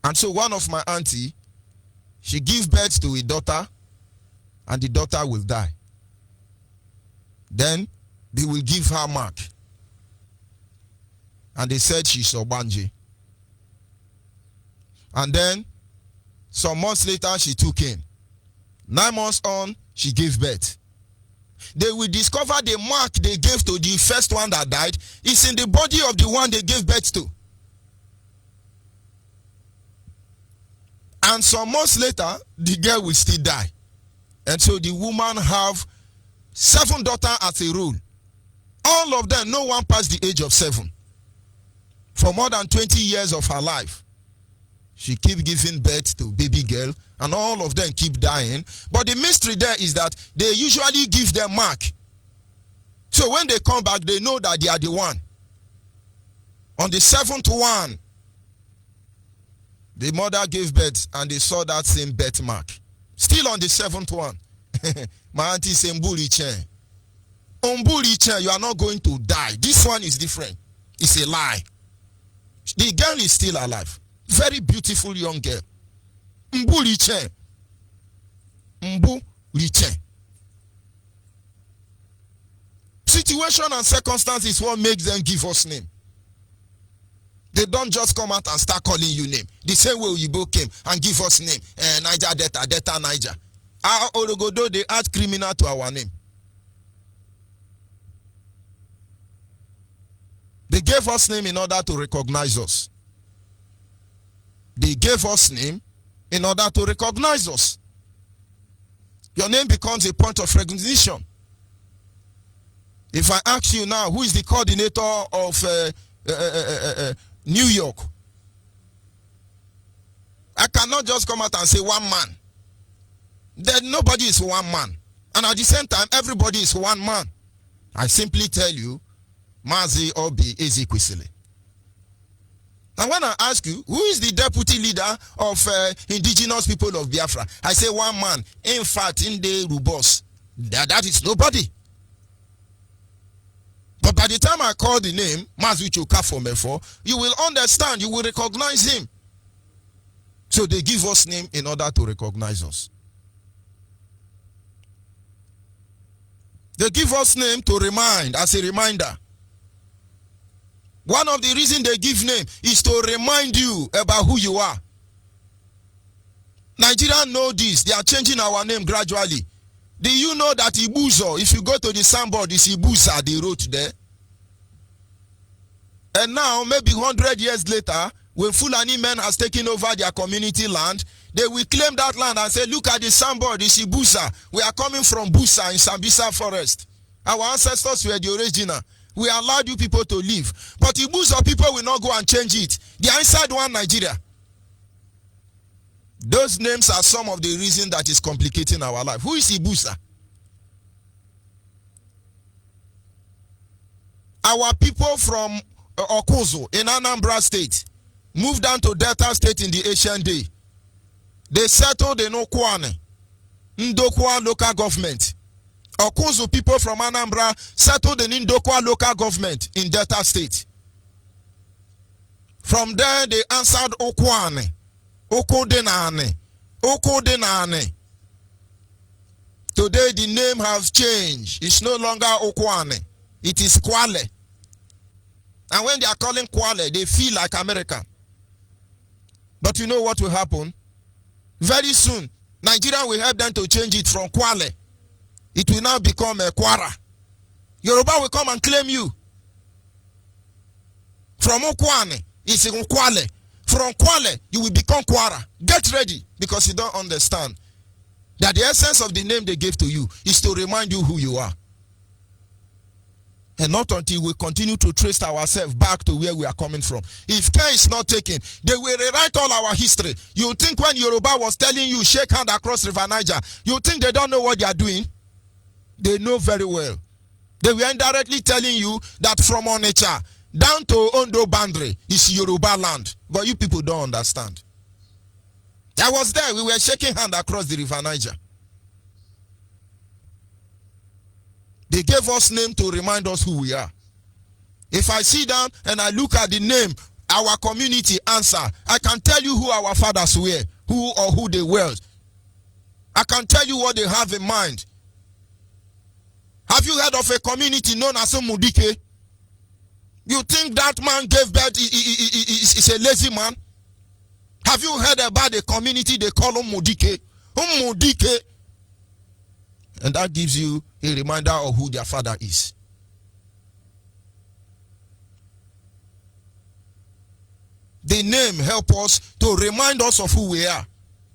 And so one of my auntie, she gave birth to a daughter, and the daughter will die. Then they will give her mark. And they said she's Obanje. And then some months later she took in. 9 months on, she gave birth. They will discover the mark they gave to the first one that died is in the body of the one they gave birth to. And some months later, the girl will still die. And so the woman have 7 daughters as a rule. All of them, no one past the age of 7. For more than 20 years of her life, she keep giving birth to baby girl, and all of them keep dying. But the mystery there is that they usually give them mark. So when they come back, they know that they are the one. On the 7th one, the mother gave birth, and they saw that same birth mark. Still on the 7th one. My auntie said, Mburiche, you are not going to die. This one is different. It's a lie. The girl is still alive. Very beautiful young girl. Mburiche. Situation and circumstance is what makes them give us name. They don't just come out and start calling you name. The same way Onyibe came and give us name. Niger Delta Niger. Our Orogodo, they add criminal to our name. They gave us name in order to recognize us. They gave us name in order to recognize us. Your name becomes a point of recognition. If I ask you now, who is the coordinator of New York? I cannot just come out and say one man. Then nobody is one man. And at the same time, everybody is one man. I simply tell you, Mazi Obi Ezekwisile. And when I ask you, who is the deputy leader of indigenous people of Biafra? I say one man. In fact, in the Rubos, that is nobody. But by the time I call the name, Mazi Chokafomefo, you will understand, you will recognize him. So they give us name in order to recognize us. They give us name to remind, as a reminder. One of the reasons they give name is to remind you about who you are. Nigerians know this. They are changing our name gradually. Do you know that Ibuzo, if you go to the signboard, it's Ibuza they wrote there? And now, maybe 100 years later, when Fulani men has taken over their community land, they will claim that land and say, look at the signboard, it's Ibuza. We are coming from Busa in Sambisa forest. Our ancestors were the original. We allowed you people to live. But Ibusa people will not go and change it. They are inside one Nigeria. Those names are some of the reasons that is complicating our life. Who is Ibusa? Our people from Okozo in Anambra State moved down to Delta State in the ancient day. They settled in Okwane, Ndokwa local government. Okozo people from Anambra settled in Ndokwa local government in Delta State. From there they answered Okwane, Okodenane, Okodenane. Today the name has changed. It's no longer Okwane. It is Kwale. And when they are calling Kwale, they feel like American. But you know what will happen? Very soon, Nigeria will help them to change it from Kwale it will now become a Kwara. Yoruba will come and claim you. From Okwane, it's in Kwale. From Kwale, you will become Kwara. Get ready, because you don't understand that the essence of the name they gave to you is to remind you who you are. And not until we continue to trace ourselves back to where we are coming from. If care is not taken, they will rewrite all our history. You think when Yoruba was telling you shake hand across River Niger, you think they don't know what they are doing? They know very well. They were indirectly telling you that from Onitsha down to Ondo boundary is Yoruba land. But you people don't understand. I was there. We were shaking hand across the River Niger. They gave us name to remind us who we are. If I sit down and I look at the name, our community answer, I can tell you who our fathers were, who they were. I can tell you what they have in mind. Have you heard of a community known as Mudike? You think that man gave birth is a lazy man? Have you heard about the community they call Mudike? Mudike. And that gives you a reminder of who their father is. The name help us to remind us of who we are.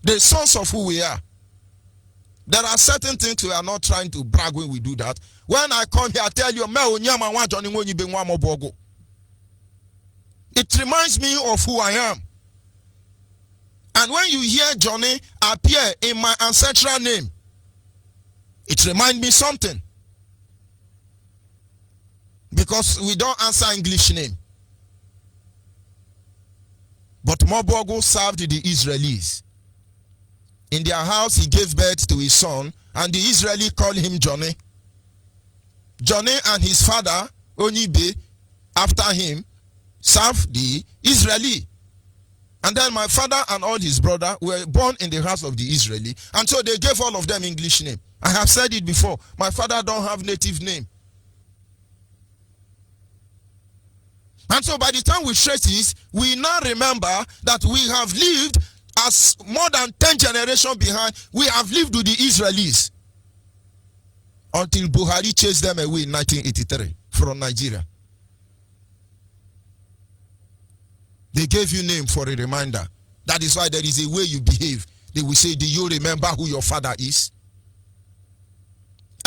The source of who we are. There are certain things we are not trying to brag when we do that. When I come here, I tell you, it reminds me of who I am. And when you hear Johnny appear in my ancestral name, it reminds me something. Because we don't answer English name. But Mobogo served the Israelis. In their house, he gave birth to his son, and the Israeli called him Johnny. Johnny and his father, Onyibe, after him, served the Israeli. And then my father and all his brother were born in the house of the Israeli, and so they gave all of them English name. I have said it before, my father don't have native name. And so by the time we trace this, we now remember that we have lived as more than 10 generations behind. We have lived with the Israelis until Buhari chased them away in 1983 from Nigeria. They gave you name for a reminder. That is why there is a way you behave. They will say, do you remember who your father is?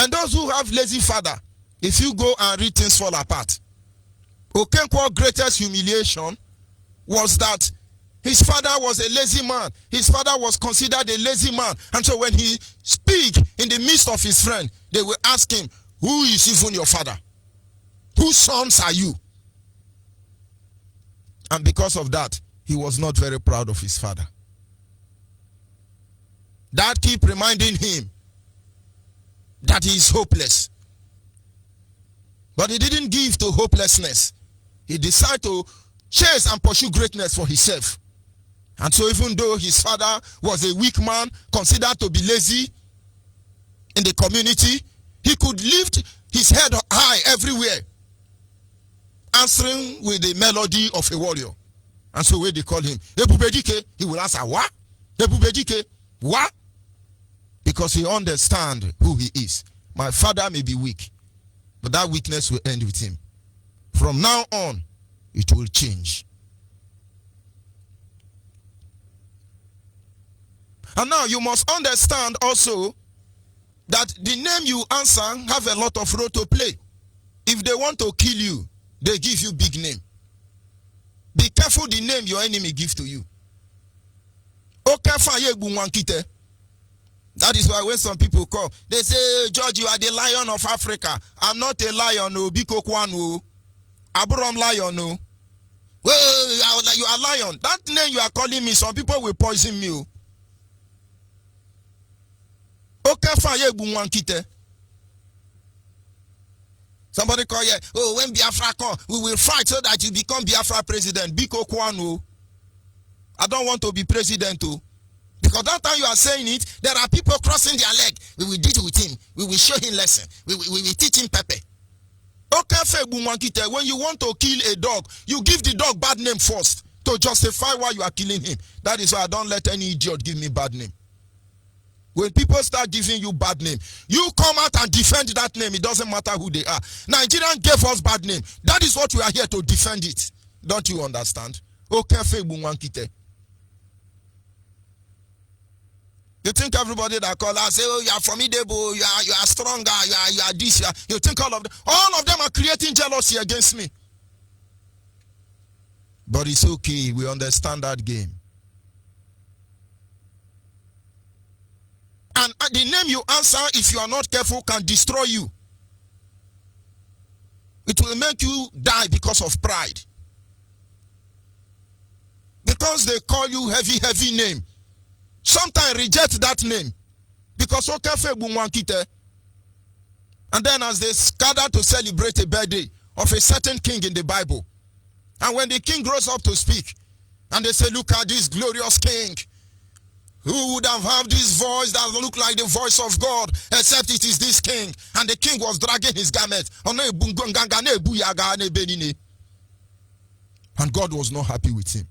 And those who have lazy father, if you go and read things fall apart. Okenkwo's greatest humiliation was that his father was a lazy man. His father was considered a lazy man. And so when he speak in the midst of his friend, they will ask him, who is even your father? Whose sons are you? And because of that, he was not very proud of his father. That keep reminding him that he is hopeless. But he didn't give to hopelessness. He decided to chase and pursue greatness for himself. And so even though his father was a weak man, considered to be lazy in the community, he could lift his head high everywhere, answering with the melody of a warrior. And so when they call him Ebubedike, he will answer, what? Ebubedike, what? Because he understands who he is. My father may be weak, but that weakness will end with him. From now on, it will change. And now you must understand also that the name you answer have a lot of role to play. If they want to kill you, they give you big name. Be careful the name your enemy gives to you. That is why when some people call, they say, George, you are the lion of Africa. I'm not a lion, no. Biko Kwanu. Abraham lion, no. Well, you are lion. That name you are calling me, some people will poison me. Somebody call here, oh, when Biafra come, we will fight so that you become Biafra president. Biko Kwanu. I don't want to be president too. Because that time you are saying it, there are people crossing their leg. We will deal with him. We will show him lesson. We will teach him Pepe. When you want to kill a dog, you give the dog bad name first to justify why you are killing him. That is why I don't let any idiot give me bad name. When people start giving you bad name, you come out and defend that name. It doesn't matter who they are. Nigerian gave us bad name. That is what we are here to defend it. Don't you understand? Okay, you think everybody that call us say, oh, you are formidable, you are stronger, you are this, you think all of them are creating jealousy against me. But it's okay, we understand that game. And the name you answer, if you are not careful, can destroy you. It will make you die because of pride. Because they call you heavy name. Sometimes reject that name. Because and then as they gather to celebrate a birthday of a certain king in the Bible, and when the king grows up to speak, and they say, look at this glorious king, who would have had this voice that looked like the voice of God, except it is this king. And the king was dragging his garment. And God was not happy with him.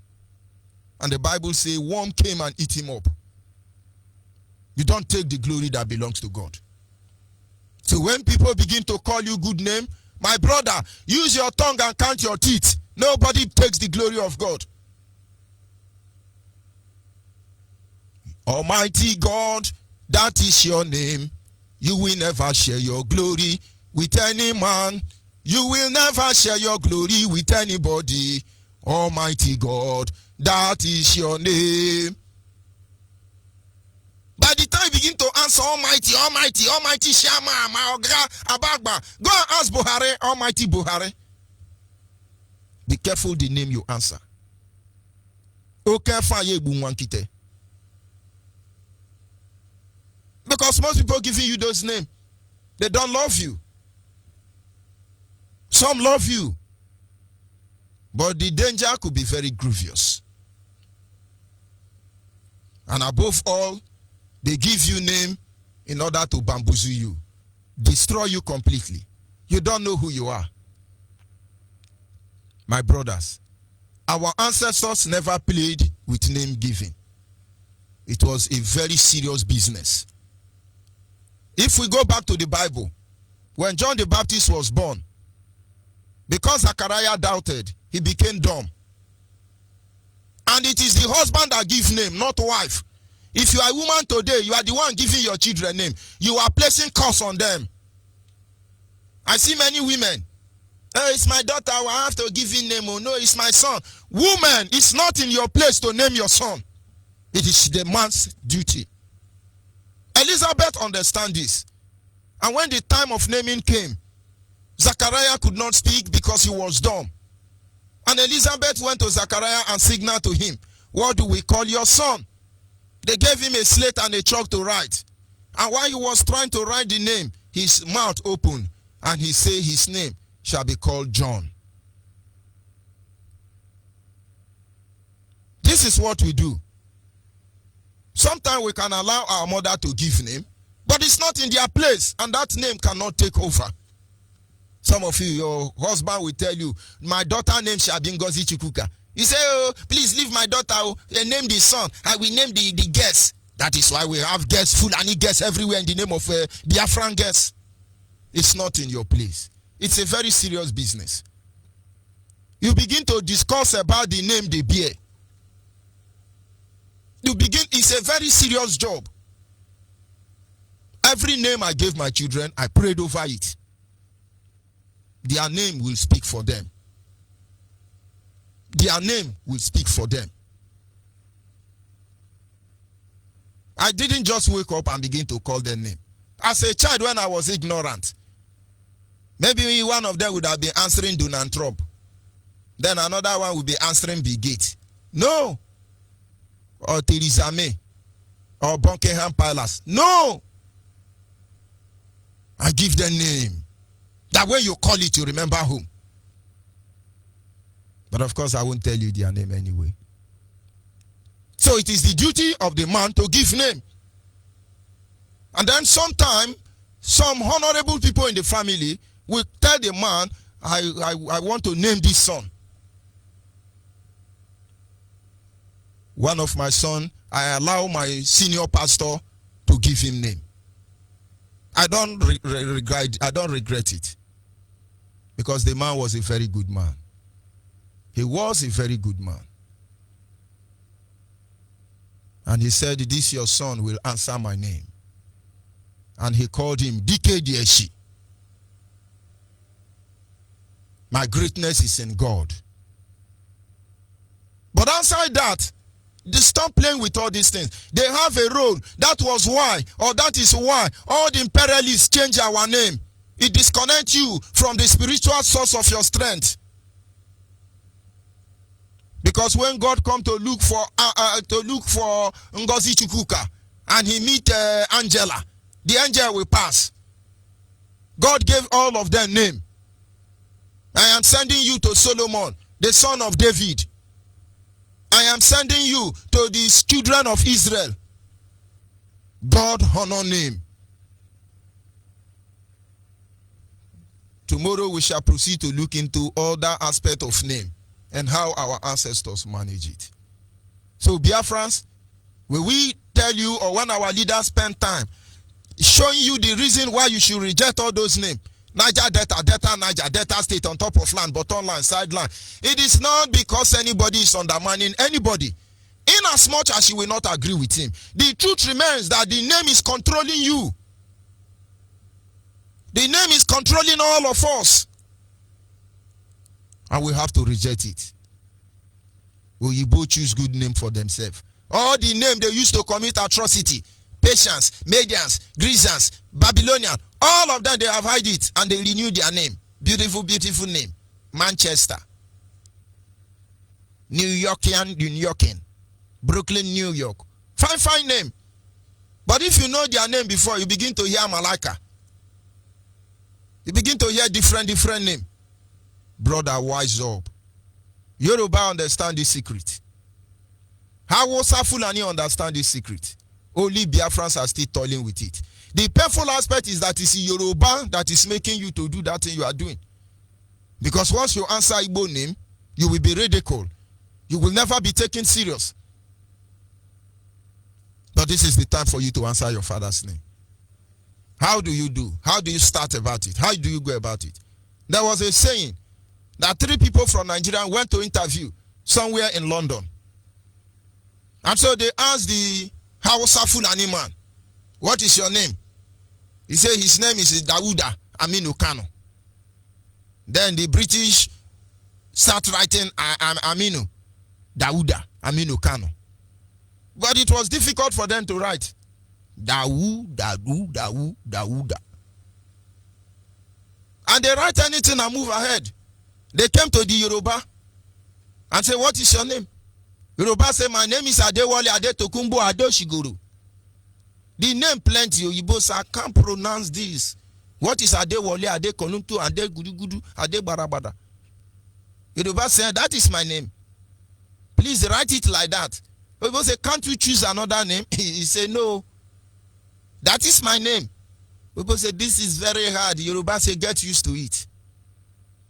And the Bible says, worm came and eat him up. You don't take the glory that belongs to God. So when people begin to call you good name, my brother, use your tongue and count your teeth. Nobody takes the glory of God. Almighty God, that is your name. You will never share your glory with any man. You will never share your glory with anybody. Almighty God, that is your name. By the time you begin to answer Almighty Shama, Maogra, Abagba, go and ask Buhari, Almighty Buhari. Be careful the name you answer. Because most people giving you those names, they don't love you. Some love you. But the danger could be very grievous. And above all, they give you name in order to bamboozle you, destroy you completely. You don't know who you are. My brothers, our ancestors never played with name giving. It was a very serious business. If we go back to the Bible, when John the Baptist was born, because Zachariah doubted, he became dumb. And it is the husband that gives name, not wife. If you are a woman today, you are the one giving your children name. You are placing curse on them. I see many women. Oh, it's my daughter, I have to give him name. Oh, no, it's my son. Woman, it's not in your place to name your son. It is the man's duty. Elizabeth understand this. And when the time of naming came, Zachariah could not speak because he was dumb. And Elizabeth went to Zachariah and signaled to him, what do we call your son? They gave him a slate and a chalk to write. And while he was trying to write the name, his mouth opened and he said his name shall be called John. This is what we do. Sometimes we can allow our mother to give name, but it's not in their place, and that name cannot take over. Some of you, your husband will tell you, my daughter name shall be Ngozi Chikuka. You say, oh, please leave my daughter, name the son, I will name the guest. That is why we have guests, Fulani guests everywhere in the name of Biafran guests. It's not in your place. It's a very serious business. You begin to discuss about the name they bear. It's a very serious job. Every name I gave my children, I prayed over it. Their name will speak for them. Their name will speak for them. I didn't just wake up and begin to call their name. As a child, when I was ignorant, maybe one of them would have been answering Donald Trump. Then another one would be answering Bill Gates. No. Or Theresa May. Or Buckingham Palace. No. I give them name. That when you call it, you remember whom. But of course, I won't tell you their name anyway. So it is the duty of the man to give name. And then sometime, some honorable people in the family will tell the man, I want to name this son. One of my son, I allow my senior pastor to to give him name. I don't regret it. Because the man was a very good man. He was a very good man. And he said, this your son will answer my name. And he called him DKDSC. My greatness is in God. But outside that, they stop playing with all these things. They have a role. That was why, or that is why, all the imperialists change our name. It disconnects you from the spiritual source of your strength. Because when God come to look for Ngozi Chukwuka and he meet Angela, the angel will pass. God gave all of them name. I am sending you to Solomon, the son of David. I am sending you to the children of Israel. God honor name. Tomorrow we shall proceed to look into other aspects of name and how our ancestors manage it. So Biafrans, when we tell you or when our leaders spend time showing you the reason why you should reject all those names, Niger Delta, Niger Delta State on top of land, bottom line, sideline. It is not because anybody is undermining anybody. In as much as you will not agree with him, the truth remains that the name is controlling you. The name is controlling all of us. And we have to reject it. Oyibo choose good name for themselves. All the name they used to commit atrocity, Patience, Medians, Grisans, Babylonian, all of them they have hide it and they renew their name. Beautiful, beautiful name. Manchester. New Yorkian. Brooklyn, New York. Fine name. But if you know their name before, you begin to hear Malika. You begin to hear different name. Brother, wise up. Yoruba understand this secret. Hausa Fulani understand this secret. Only Biafrans are still toiling with it. The painful aspect is that it's Yoruba that is making you to do that thing you are doing. Because once you answer Igbo name, you will be ridiculed. You will never be taken serious. But this is the time for you to answer your father's name. How do you do? How do you start about it? How do you go about it? There was a saying that 3 people from Nigeria went to interview somewhere in London. And so they asked the Hausa Fulani man, what is your name? He said his name is Dawuda Aminu Kano. Then the British start writing Aminu, Dawuda Aminu Kano. But it was difficult for them to write. Dawuda. And they write anything and move ahead. They came to the Yoruba and said, what is your name? Yoruba said, my name is Adewale Adetokunbo Adoshigoro. The name plenty, Oyibos, I can't pronounce this. What is Adewale Adekonuntu Adegudugudu Adebarabada? Yoruba said, that is my name. Please write it like that. Oyibos said, can't you choose another name? He said, no. That is my name. People say this is very hard. Yoruba say get used to it.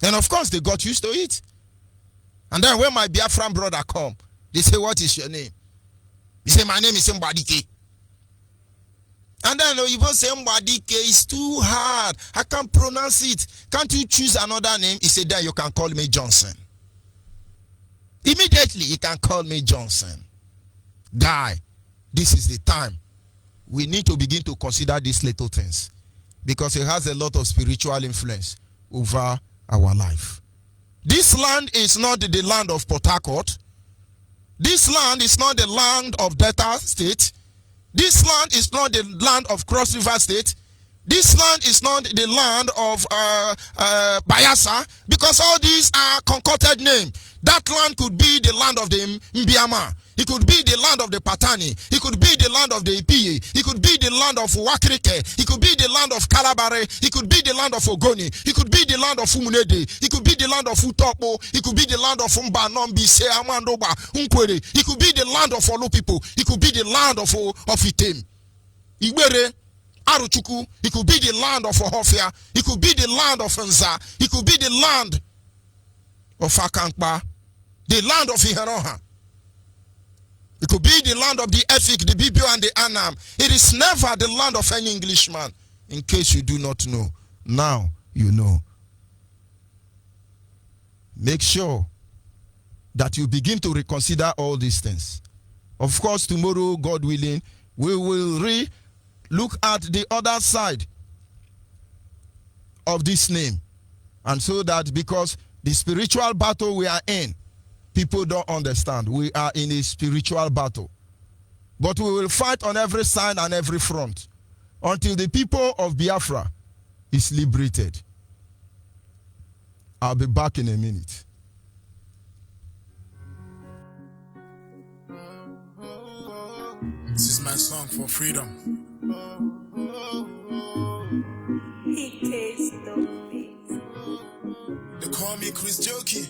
And of course they got used to it. And then when my Biafran brother come, they say, what is your name? He say, my name is Mbadike. And then you say Mbadike is too hard. I can't pronounce it. Can't you choose another name? He said, then you can call me Johnson. Immediately you can call me Johnson. Guy, this is the time. We need to begin to consider these little things because it has a lot of spiritual influence over our life. This land is not the land of Port Harcourt. This land is not the land of Delta State. This land is not the land of Cross River State. This land is not the land of Bayelsa, because all these are concocted names. That land could be the land of the Mbiama. It could be the land of the Patani. It could be the land of the Ipiye. It could be the land of Wakrike. It could be the land of Kalabare. It could be the land of Ogoni. It could be the land of Umunede. It could be the land of Utopo. It could be the land of Umbanombi, Seamandoba, Unkwere. It could be the land of Olu people. It could be the land of Item. Igbere, Aruchuku. It could be the land of Ohofia. It could be the land of Nza. It could be the land of Akankpa. The land of Iheroha. It could be the land of the Efik, the Bibio, and the Anam. It is never the land of any Englishman. In case you do not know, now you know. Make sure that you begin to reconsider all these things. Of course, tomorrow, God willing, we will look at the other side of this name. And so that because the spiritual battle we are in, people don't understand. We are in a spiritual battle. But we will fight on every side and every front until the people of Biafra is liberated. I'll be back in a minute. This is my song for freedom. They call me Chris Jokey.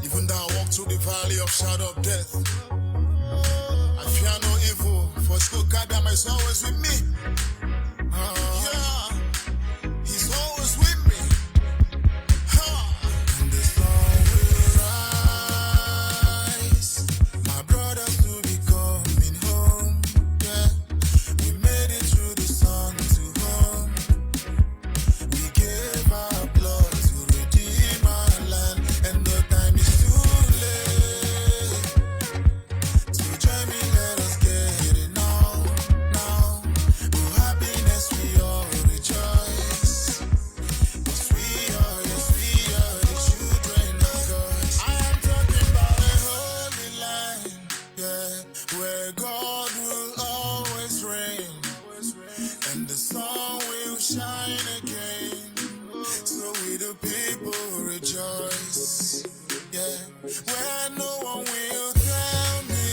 Even though I walk through the valley of shadow of death, I fear no evil, for school God is always with me. Yeah, he's always with me. And the sun will rise, my brothers will be coming home. Yeah, we made it through the sun to home. We gave our blood to redeem our land, and the time is too late. So join me, let us get it now. Oh, happiness, we all rejoice. 'Cause we are the children of God. I am talking about a holy land, yeah, where God will always reign, and the sun will shine again. So we the people rejoice, yeah, where no one will tell me,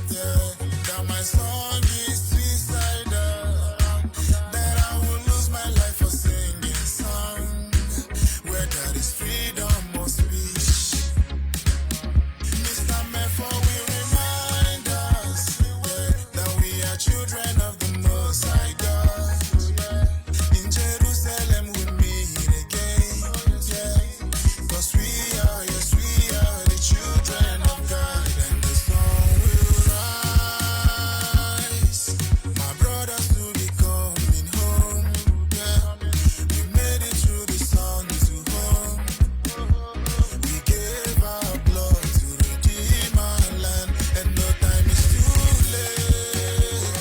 yeah, that my song is suicidal, that I will lose my life for singing songs, where there is freedom of speech. Mr. Mepho will remind us, yeah, that we are children of the Most High God. In Jerusalem we meet again, yeah, 'cause we are the children of God, and the sun will rise. My brothers will be coming home, yeah, we made it through the sun to home. We gave our blood to redeem our land, and no time is too late.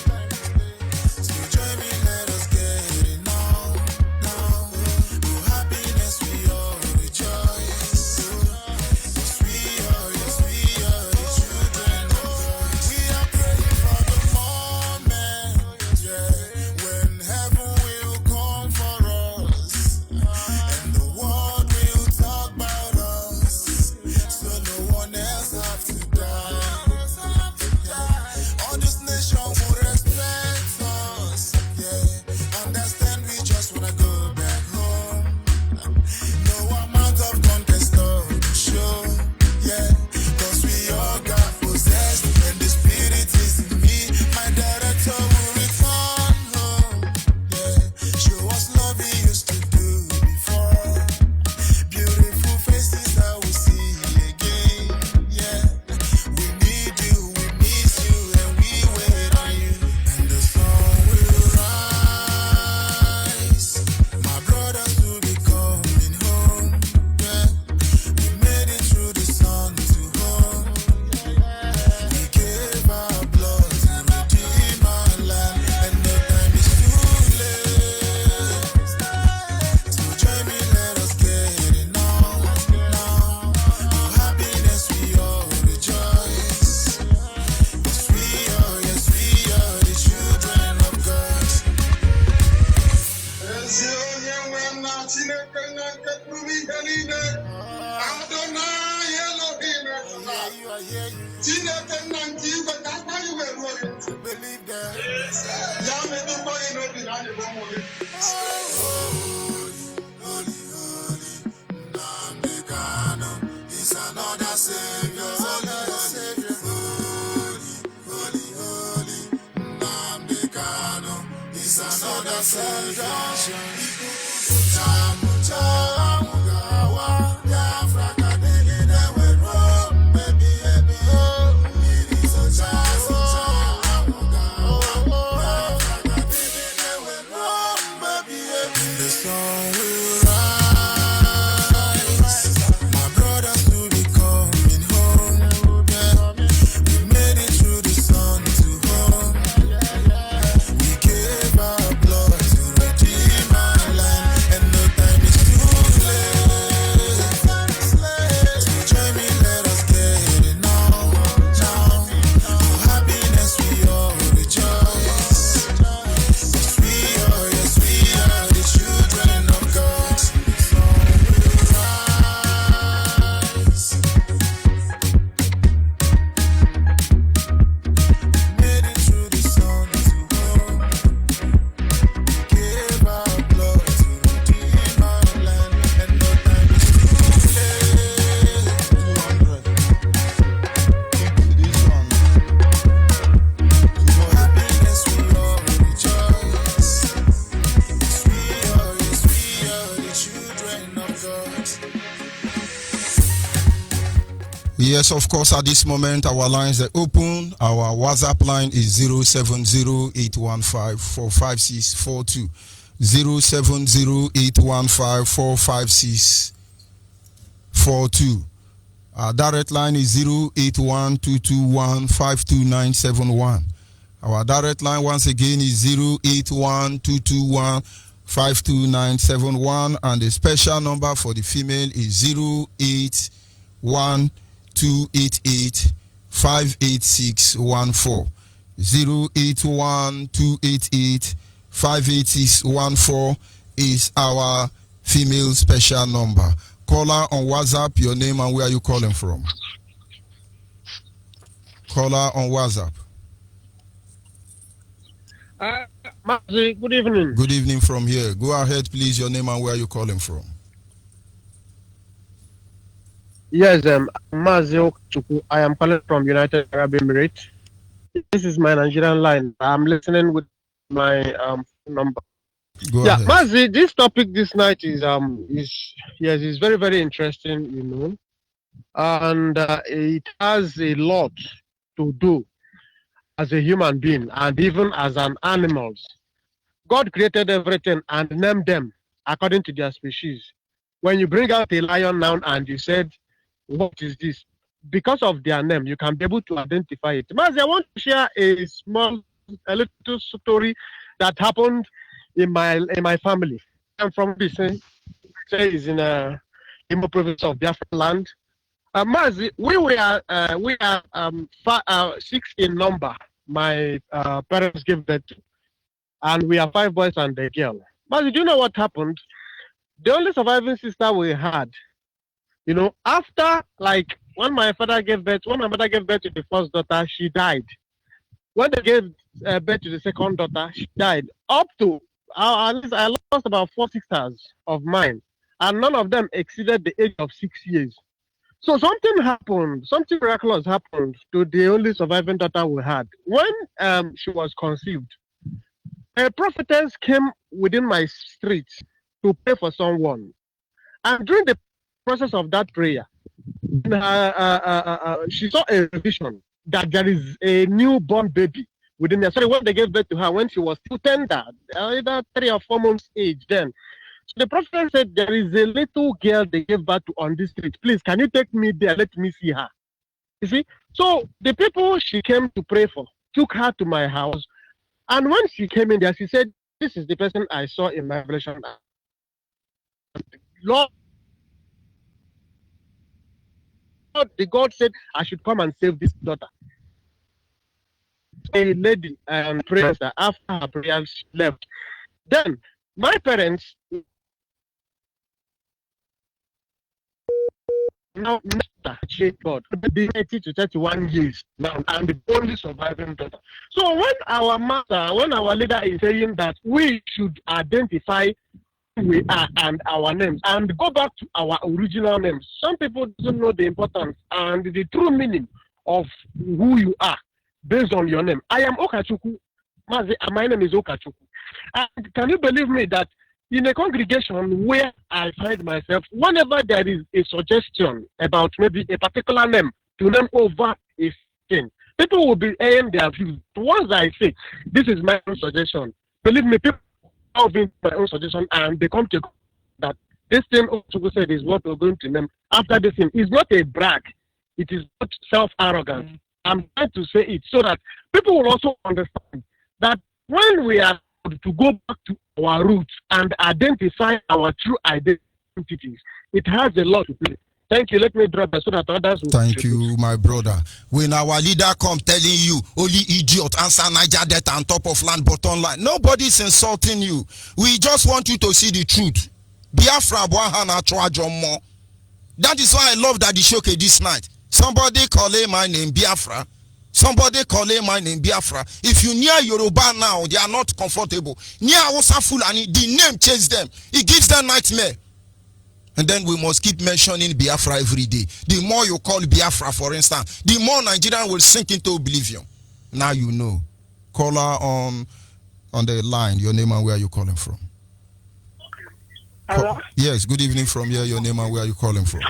So join me, let us get it now. Oh, happiness, we all rejoice. 'Cause we are the children of God. We are praying for the moment, yeah, when heaven will come for us, and the world will talk about us, so no one else have to die. All this nation will respect us, yeah, understand we just wanna go back home. No amount of contest or show, yeah, 'cause we all got possessed, and the spirit is in me. My director will return home, yeah, show us love we used to do before. Beautiful faces I will see again, yeah. We need you, we miss you, and we wait on you. And the sun will rise. My brothers will be coming home, yeah. We made it through the sun to home. We gave our blood to redeem our land, and no time is too late. So join me, let us get it now. Oh, happiness, we all rejoice. 'Cause we are the children of God. Believe that. Holy, Namdekano is another Savior. Holy, Namdekano is another Savior. Biafra, Yes, of course, at this moment, our lines are open. Our WhatsApp line is 070-815-45642. 070-815-45642. Our direct line is 081-221-52971. Our direct line once again is 081-221-52971. And the special number for the female is 081-288-58614. 081-288-58614 is our female special number. Caller on WhatsApp, your name and where are you calling from? Caller on WhatsApp. Mazi, good evening. Good evening from here. Go ahead, please, your name and where are you calling from? Yes, Mazi Okchuku. I am calling from United Arab Emirates. This is my Nigerian line. I'm listening with my number. Go ahead. Mazi, this topic this night is very, very interesting, and it has a lot to do as a human being and even as an animal. God created everything and named them according to their species. When you bring out a lion now and you said, what is this? Because of their name, you can be able to identify it. Mazi, I want to share a little story that happened in my family. I'm from Bisen. Is in Imo province of Biafra land. Mazi, we are 6 in number. My parents gave birth to, and we are 5 boys and a girl. Mazi, do you know what happened? The only surviving sister we had, after when my mother gave birth to the first daughter, she died. When they gave birth to the second daughter, she died. Up to at least I lost about 4 sisters of mine, and none of them exceeded the age of 6 years. So something happened, something miraculous happened to the only surviving daughter we had. When she was conceived, a prophetess came within my street to pray for someone. And during the process of that prayer, she saw a vision that there is a newborn baby within her. Sorry, when they gave birth to her, when she was still tender, either 3 or 4 months age then. So the prophet said, there is a little girl they gave birth to on this street. Please, can you take me there? Let me see her. You see? So the people she came to pray for took her to my house. And when she came in there, she said, this is the person I saw in my revelation. Lord, the God said I should come and save this daughter. A lady and prayers that after her prayers she left. Then my parents now God, be 30 to 31 years now, and the only surviving daughter. So when our leader is saying that we should identify who we are and our names and go back to our original names, some people don't know the importance and the true meaning of who you are based on your name. I am Okachuku. My name is Okachuku. And can you believe me that in a congregation where I find myself, whenever there is a suggestion about maybe a particular name to name over a thing, people will be airing their views. Once I say, this is my own suggestion, believe me, people have my own suggestion and they come to that this thing Ochuku said is what we're going to name after this thing. It's not a brag. It is not self-arrogance. I'm trying to say it so that people will also understand that when we are to go back to our roots and identify our true identities, it has a lot to play. Thank you. Let me drop that so that others will. Thank you, my brother. When our leader come telling you, only idiot answer Niger Delta on top of land, bottom line. Nobody's insulting you. We just want you to see the truth. Biafra Bwahana Chwajomo. That is why I love that the showcase this night. Somebody calling my name Biafra. Somebody calling my name Biafra. If you near Yoruba now, they are not comfortable. Near Hausa Fulani, the name chase them. It gives them nightmare. And then we must keep mentioning Biafra every day. The more you call Biafra, for instance, the more Nigerian will sink into oblivion. Now you know. Caller on the line, your name and where are you calling from? Hello? Yes, good evening from here, your name and where are you calling from?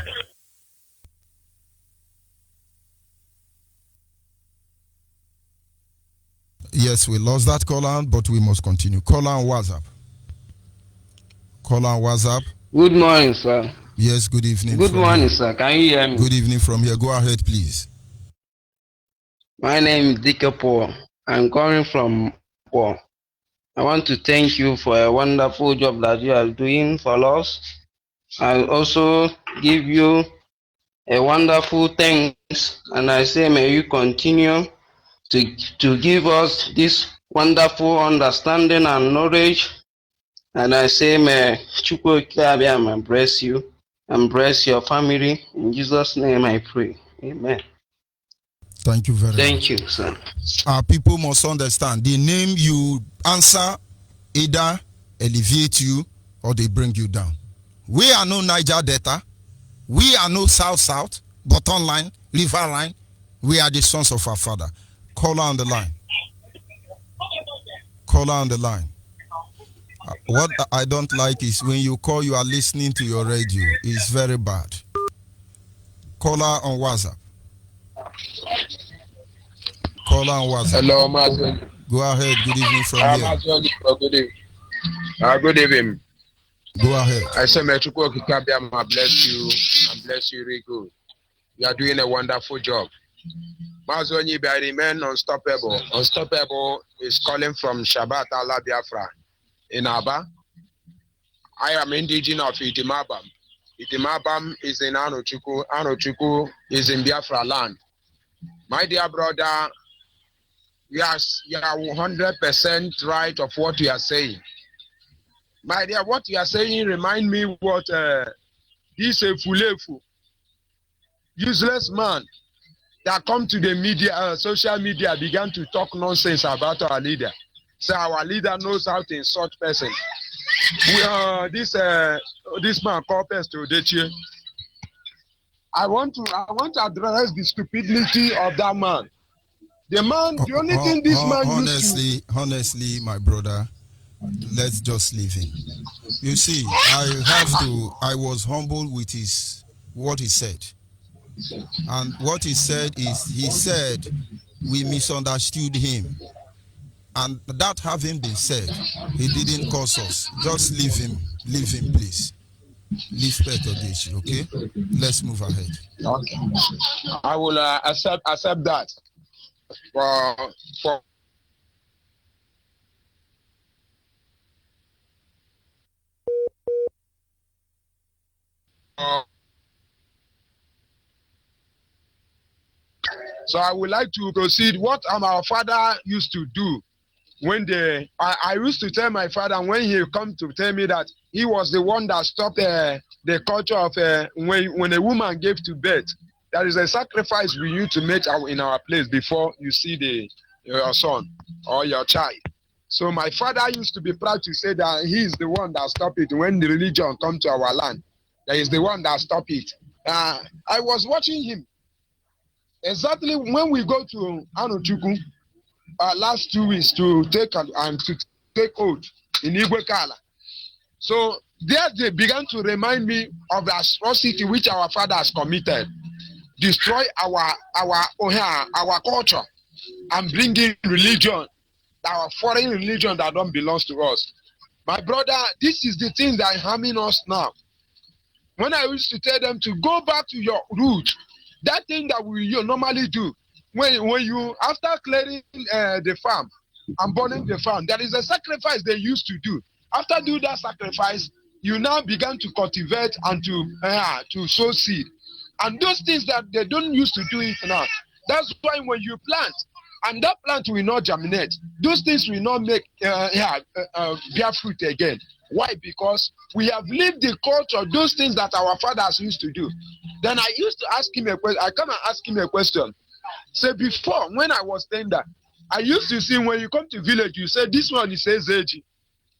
Yes, we lost that caller, but we must continue. Caller on WhatsApp. Caller on WhatsApp. Good morning, sir. Yes, good evening. Good morning, sir. Can you hear me? Good evening from here. Go ahead, please. My name is Dike Paul. I'm calling from Paul. I want to thank you for a wonderful job that you are doing for us. I also give you a wonderful thanks, and I say may you continue to give us this wonderful understanding and knowledge. And I say may Chukwu bless you and bless your family. In Jesus' name I pray. Amen. Thank you very much. Thank you, sir. Our people must understand the name you answer either elevate you or they bring you down. We are no Niger Delta. We are no South, bottom line, river line. We are the sons of our father. Caller on the line. Caller on the line. What I don't like is when you call, you are listening to your radio. It's very bad. Caller on WhatsApp. Caller on WhatsApp. Hello, Master. Go ahead. Good evening from here. Good evening. Good evening. Go ahead. I say, may Chukwu Kikabiama bless you and bless you really good. You are doing a wonderful job. Master Onyibe, I remain unstoppable. Unstoppable is calling from Shabbat Allah Biafra in Aba. I am indigenous of Itimabam. Itimabam is in Anochukwu. Anochukwu is in Biafra land. My dear brother, yes, you are 100% right of what you are saying. My dear, what you are saying remind me what this Fulefu, useless man that come to the media, social media, began to talk nonsense about our leader. So our leader knows how to insult person. This man called Pastor Odechi. I want to address the stupidity of that man. The man, the only thing this man honestly, my brother, let's just leave him. You see, I was humble with what he said. And what he said is, he said we misunderstood him. And that having been said, he didn't cause us. Just leave him, please. Leave Peter Dish, okay? Let's move ahead. Okay. I will accept that. So I would like to proceed. What our father used to do when I used to tell my father when he come to tell me that he was the one that stopped the culture of when a woman gave to birth. There is a sacrifice we need to make in our place before you see your son or your child. So my father used to be proud to say that he is the one that stopped it when the religion come to our land. That is the one that stopped it. I was watching him. Exactly when we go to Anochukwu last 2 weeks to take oath in Igwe Kala. So there they began to remind me of the atrocity which our father has committed. Destroy our culture and bring in religion, our foreign religion that don't belong to us. My brother, this is the thing that is harming us now. When I used to tell them to go back to your root, that thing that you normally do, when you, after clearing the farm and burning the farm, there is a sacrifice they used to do. After do that sacrifice, you now begin to cultivate and to sow seed. And those things that they don't used to do it now. That's why when you plant, and that plant will not germinate, those things will not make bear fruit again. Why? Because we have lived the culture, those things that our fathers used to do. Then I used to ask him a question. I come and ask him a question. Say before, when I was staying there, I used to see when you come to village, you say this one is Ezeji,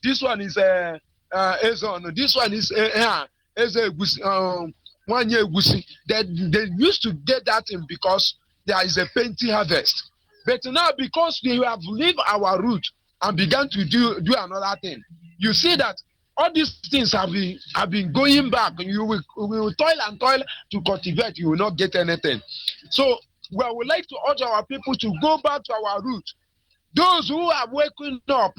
this one is Ezon, this one is Egusi. They used to get that in because there is a plenty harvest. But now because we have lived our root and began to do another thing, you see that all these things have been going back. You will toil and toil to cultivate. You will not get anything. So we would like to urge our people to go back to our root. Those who are waking up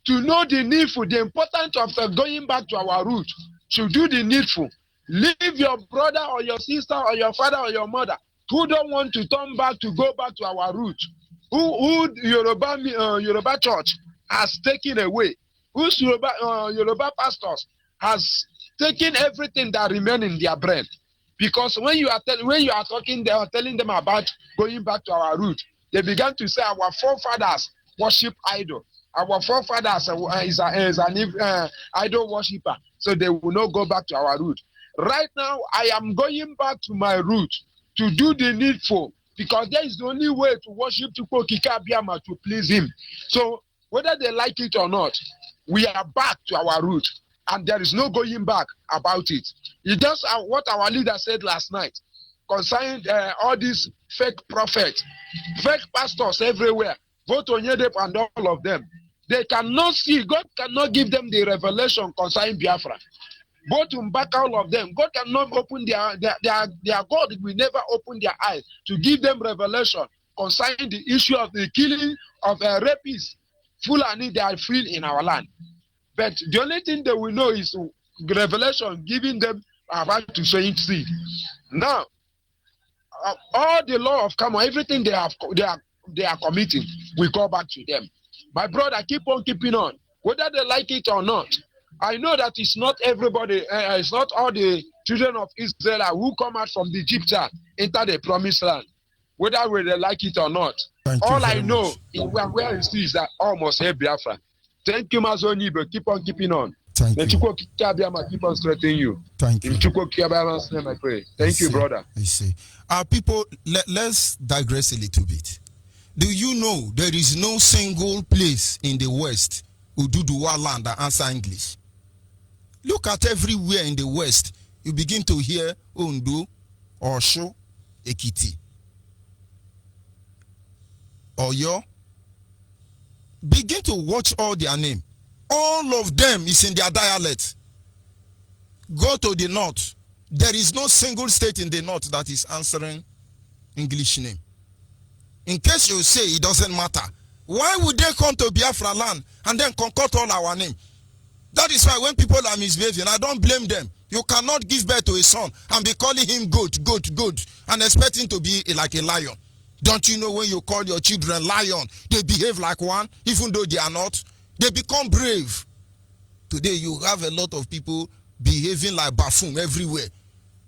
to know the needful, the importance of going back to our roots, should do the needful. Leave your brother or your sister or your father or your mother who don't want to turn back to go back to our roots, who Yoruba church has taken away, whose Yoruba pastors has taken everything that remain in their brain. Because when you are talking, they are telling them about going back to our roots. They began to say our forefathers worship idol. Our forefathers is an idol worshiper, so they will not go back to our roots. Right now, I am going back to my roots to do the needful, because there is the only way to worship Chukwu Abiyama, to please him. So whether they like it or not, we are back to our roots, and there is no going back about it. It's just what our leader said last night concerning all these fake prophets, fake pastors everywhere, vote Onyibe and all of them. They cannot see, God cannot give them the revelation concerning Biafra. Both Mbaka, all of them, God cannot open their God will never open their eyes to give them revelation concerning the issue of the killing of rapists, Fulani, they are free in our land. But the only thing they will know is revelation giving them about to sowing seed. Now, all the law of karma, everything they are committing, we go back to them. My brother, keep on keeping on, whether they like it or not. I know that it's not everybody, it's not all the children of Israel who come out from the Egypt enter the promised land, whether they like it or not. All I know where it is that all must have Biafra. Thank you, Onyibe. Keep on keeping on. Thank you. Keep on strengthening you. Thank you. In Chukwukabiama's name I pray. Thank you, brother. I see. People, let's digress a little bit. Do you know there is no single place in the West, Ududuwa land, that answer English? Look at everywhere in the West. You begin to hear Ondo, Osho, Ekiti, Oyo. Begin to watch all their name. All of them is in their dialect. Go to the north. There is no single state in the north that is answering English name. In case you say it doesn't matter, why would they come to Biafra land and then concoct all our name? That is why when people are misbehaving, I don't blame them. You cannot give birth to a son and be calling him goat, and expecting to be like a lion. Don't you know when you call your children lion, they behave like one, even though they are not? They become brave. Today you have a lot of people behaving like buffoon everywhere.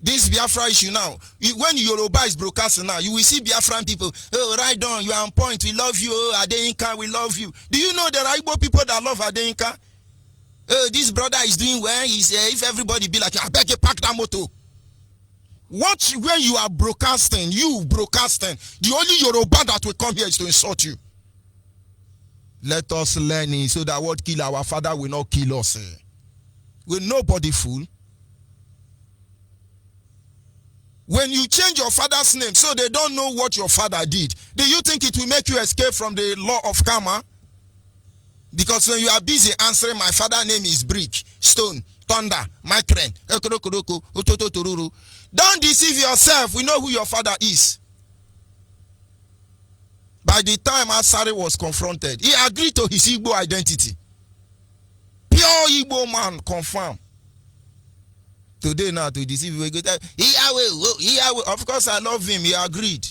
This Biafra issue now, when Yoruba is broadcasting now, you will see Biafran people, oh, right on, you are on point, we love you, oh, Adeyinka, we love you. Do you know there are Igbo people that love Adeyinka? Oh, this brother is doing well, if everybody be like, I beg you, pack that motor. Watch where you are broadcasting, the only Yoruba that will come here is to insult you. Let us learn it so that what kill our father will not kill us. Will nobody fool? When you change your father's name so they don't know what your father did, do you think it will make you escape from the law of karma? Because when you are busy answering, my father's name is brick, stone, thunder, micron, don't deceive yourself. We know who your father is. By the time Asari was confronted, he agreed to his Igbo identity. Pure Igbo man, confirmed. Today now to deceive you, of course I love him. He agreed,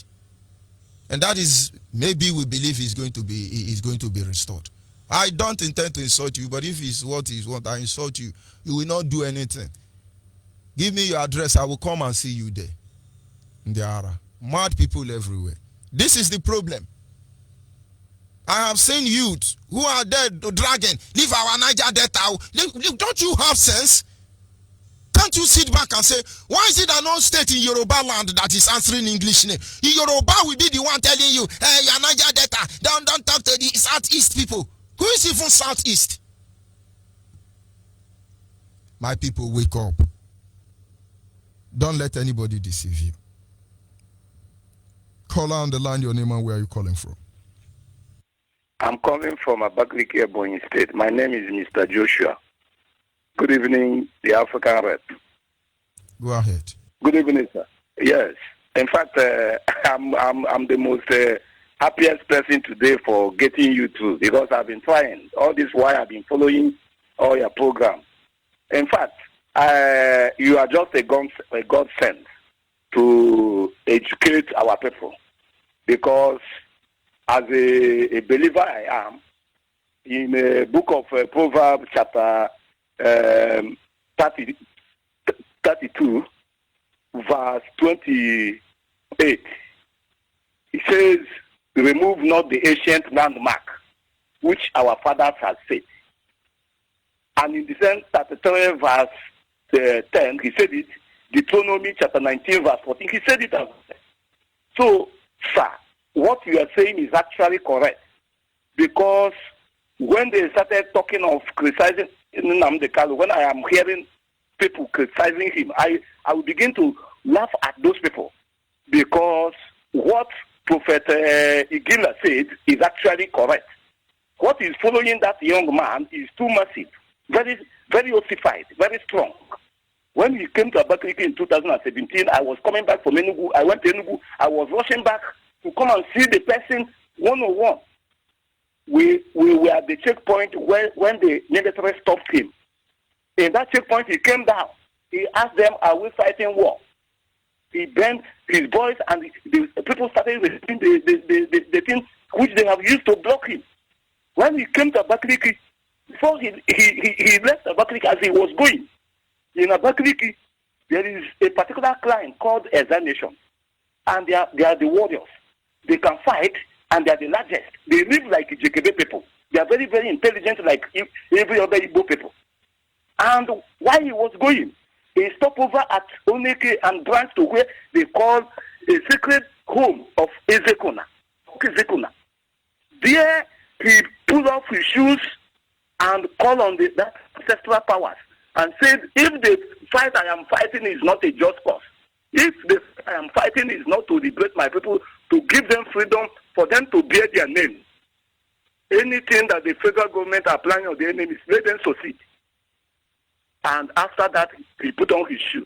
and that is maybe we believe he's going to be restored. I don't intend to insult you, but if it's what is what I insult you, you will not do anything. Give me your address. I will come and see you there. There are mad people everywhere. This is the problem. I have seen youth who are there dragging, leave our Niger Delta. Don't you have sense? Can't you sit back and say, why is it that no state in Yoruba land that is answering English name? Yoruba will be the one telling you, hey, you're Niger Delta, don't talk to the Southeast people. Who is even Southeast? My people, wake up. Don't let anybody deceive you. Caller on the line, your name and where are you calling from? I'm calling from Abakaliki, Ebonyi State. My name is Mr. Joshua. Good evening, the African rep. Go ahead. Good evening, sir. Yes. In fact, I'm the most happiest person today for getting you through, because I've been trying. All this while I've been following all your programs. In fact, you are just a God sent to educate our people. Because as a believer I am, in the book of Proverbs chapter 32, verse 28, it says, remove not the ancient landmark which our fathers have set. And in the same 33 verse 10, he said it. Deuteronomy chapter 19 verse 14, he said it as well. So, sir, what you are saying is actually correct. Because when they started talking of criticizing Nnamdi Kanu, when I am hearing people criticizing him, I will begin to laugh at those people. Because what Prophet Igila said is actually correct. What is following that young man is too massive, very, very ossified, very strong. When he came to Abakaliki in 2017, I was coming back from Enugu. I went to Enugu. I was rushing back to come and see the person one-on-one. We were at the checkpoint when the military stopped him. In that checkpoint, he came down. He asked them, are we fighting war? He bent his voice, and the people started repeating the thing which they have used to block him. When he came to Abakaliki, before he left Abakaliki as he was going, in Abakaliki, there is a particular clan called Examination, and they are the warriors. They can fight, and they are the largest. They live like Jekebe people. They are very, very intelligent like every other Igbo people. And while he was going, he stopped over at Oneke and branch to where they call a sacred home of Ezekuna. There, he pulled off his shoes and called on that ancestral powers and said, if the fight I am fighting is not a just cause, if the fight I am fighting is not to liberate my people, to give them freedom, for them to bear their name, anything that the federal government are planning on their enemies, let them succeed. And after that, he put on his shoe.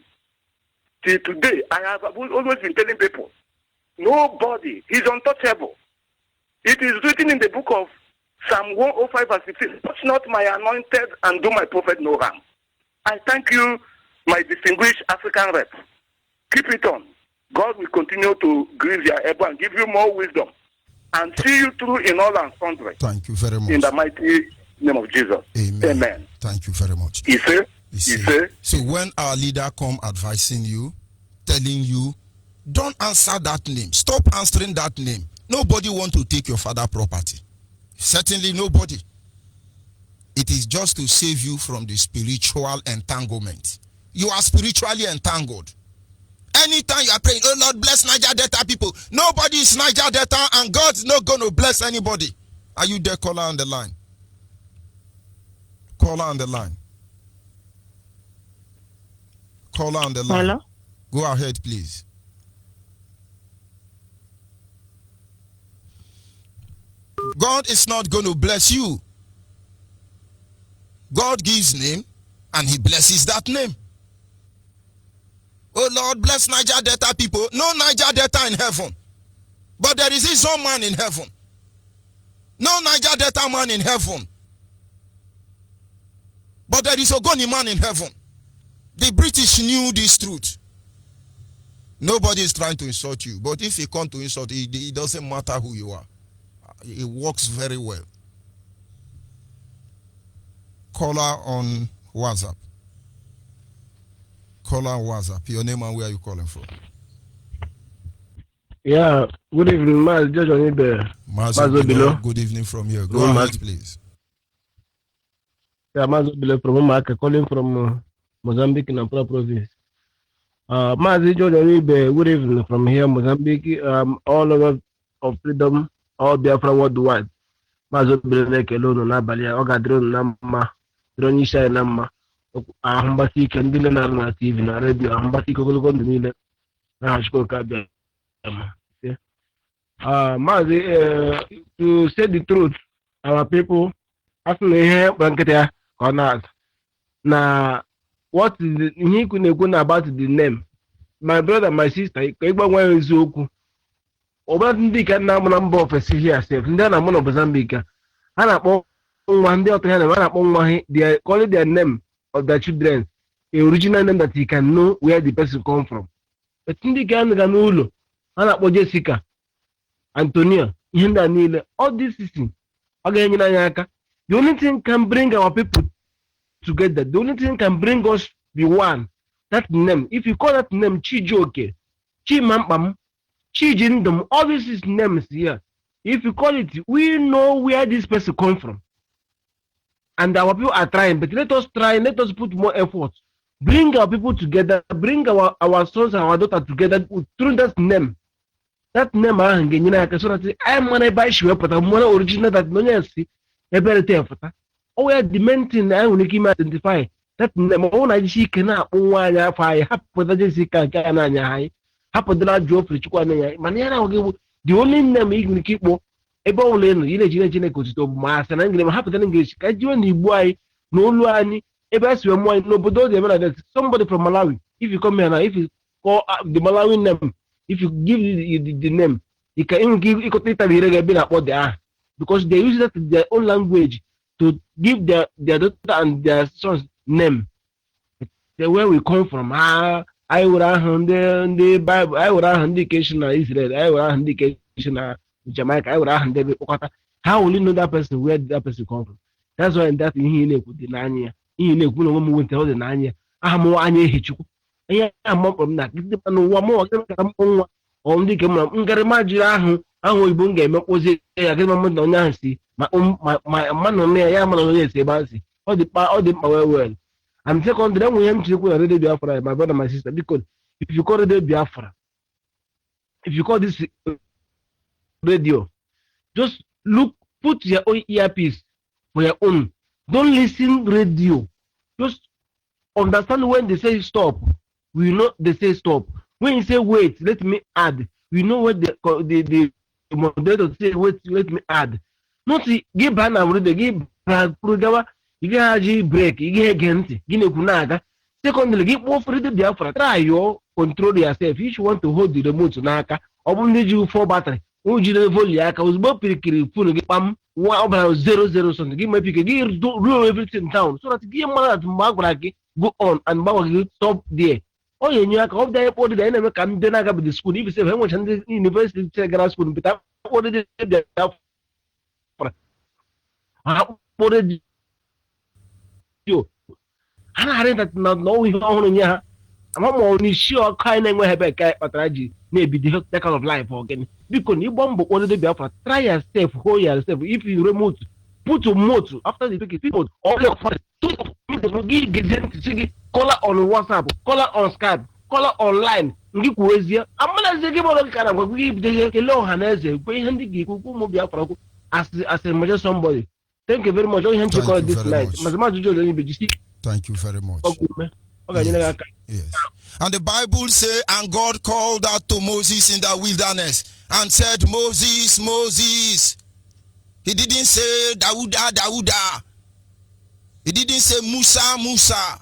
Till today, I have always been telling people, nobody is untouchable. It is written in the book of Psalm 105 verse 15, touch not my anointed and do my prophet no harm. I thank you, my distinguished African rep. Keep it on. God will continue to grace your elbow and give you more wisdom and see you through in all and sundry. Thank you very much. In the mighty name of Jesus. Amen. Amen. Thank you very much. You say? So when our leader come advising you, telling you, don't answer that name. Stop answering that name. Nobody want to take your father property. Certainly nobody. It is just to save you from the spiritual entanglement. You are spiritually entangled. Anytime you are praying, oh Lord, bless Niger Delta people. Nobody is Niger Delta and God's not going to bless anybody. Are you there, caller on the line? Caller on the line. Caller on the line. Hello? Go ahead, please. God is not going to bless you. God gives name and he blesses that name. Oh Lord, bless Niger Delta people. No Niger Delta in heaven. But there is his own man in heaven. No Niger Delta man in heaven. But there is Ogoni man in heaven. The British knew this truth. Nobody is trying to insult you. But if he come to insult you, it doesn't matter who you are. It works very well. Caller on WhatsApp. Caller on WhatsApp. Your name and where are you calling from? Yeah, good evening, Maz. Judge Onyibe. Maz, good evening from here. Go ahead, please. Yeah, Maz from Omaka, calling from Mozambique in Ampara province. Maz, Judge Onyibe, good evening from here, Mozambique. All over of freedom, all Biafra worldwide. Maz alone on Abalia, Ogadron Nama, Dronisha Nama, Ahambati, Candila na TV, na radio, Ahambati Kogon, the Miller, Nashko Kabia. Mazi, to say the truth, our people actually here Banketia Corners. Now, what is he couldn't about the name? My brother, my sister, Zoku. ọba ndị ka na-amụ na mba ofesi here sef ndị a na-amụ na Mozambique ha na-akpọ nwa ndị ọtọ ha na-akpọ nwa ha they call their name of their children a original name that you can know where the person come from. But ndị ka ga n'ụlọ ha na-akpọ Jessica, Antonia, ihe ndị a niile all this is ọ ga-enyere anyị aka. The only thing can bring our people together, the only thing can bring us be one, that name. If you call that name Chijioke, Chimampam, Chijindum, all these names here, if you call it, we know where this person come from. And our people are trying, but let us try, let us put more effort. Bring our people together, bring our sons and our daughters together through that name. That name, so that I am going to buy you, but I'm more original that no one see. Oh, yeah, the main thing I will identify that name. Oh, I see cannot one fire, happen that Jessica can high, happen that job for Chukwana. Maniana, the only name you can keep more. Ebo leno ile jine kuzito master na ngine happen that English. Kajiwa ni boy no luani. Ebe we more no bodo de somebody from Malawi. If you come here now, if you call the Malawi name, if you give the name, you can even give because they use that their own language to give their daughter and their son's name. The where we come from. I would have the Bible, I would have indication Israel, I would have indication Jamaica, I would have Okata. How will you know that person where that person come from? That's why that in here with the Nanya, in the woman went to the Nanya. I'm more Anya Hichu. I'm more from that. One more only come on ahụ Igbo ga-eme kpozi ya gị mama na onye ahụ si ma man on ya ya mana onye si ebe asị ọ dị mkpa well and second then we am chekwu na Radio Biafra my brother my sister because if you call Radio Biafra, if you call this radio, just put your own earpiece for your own, don't listen radio, just understand when they say stop, we know they say stop. When you say wait, let me add, we know what the moderator say wait, let me add. Not give ban and give program, you get break, you get against Guinea. Secondly, give more for the Biafra. Try your control yourself. If you want to hold the remote naka, or need you for battery. Uji Voliaka was both pretty full of pam 100 something. Give my pick, give do everything down. So that give man at Magraki go on and Magraki stop there. Oh, you know, I hope they put the enemy come then I got the school. If you say how much and the university grass school, but I ordered it. I ordered you. And I did not know if only I'm only sure kind of have a guy, but I maybe the kind of life again. Because you bomb ordered the Biafra, try yourself, hold yourself. If you remote, put a motor after the people, all your call on WhatsApp, call on Skype, call online. I'm gonna say, give all the kind of give the low Hanese, pay handy as a major somebody. Thank you very much. You call this night. Thank you very much. Yes. And the Bible says, and God called out to Moses in the wilderness and said, Moses, Moses. He didn't say Dawuda, Dawuda. He didn't say Musa, Musa.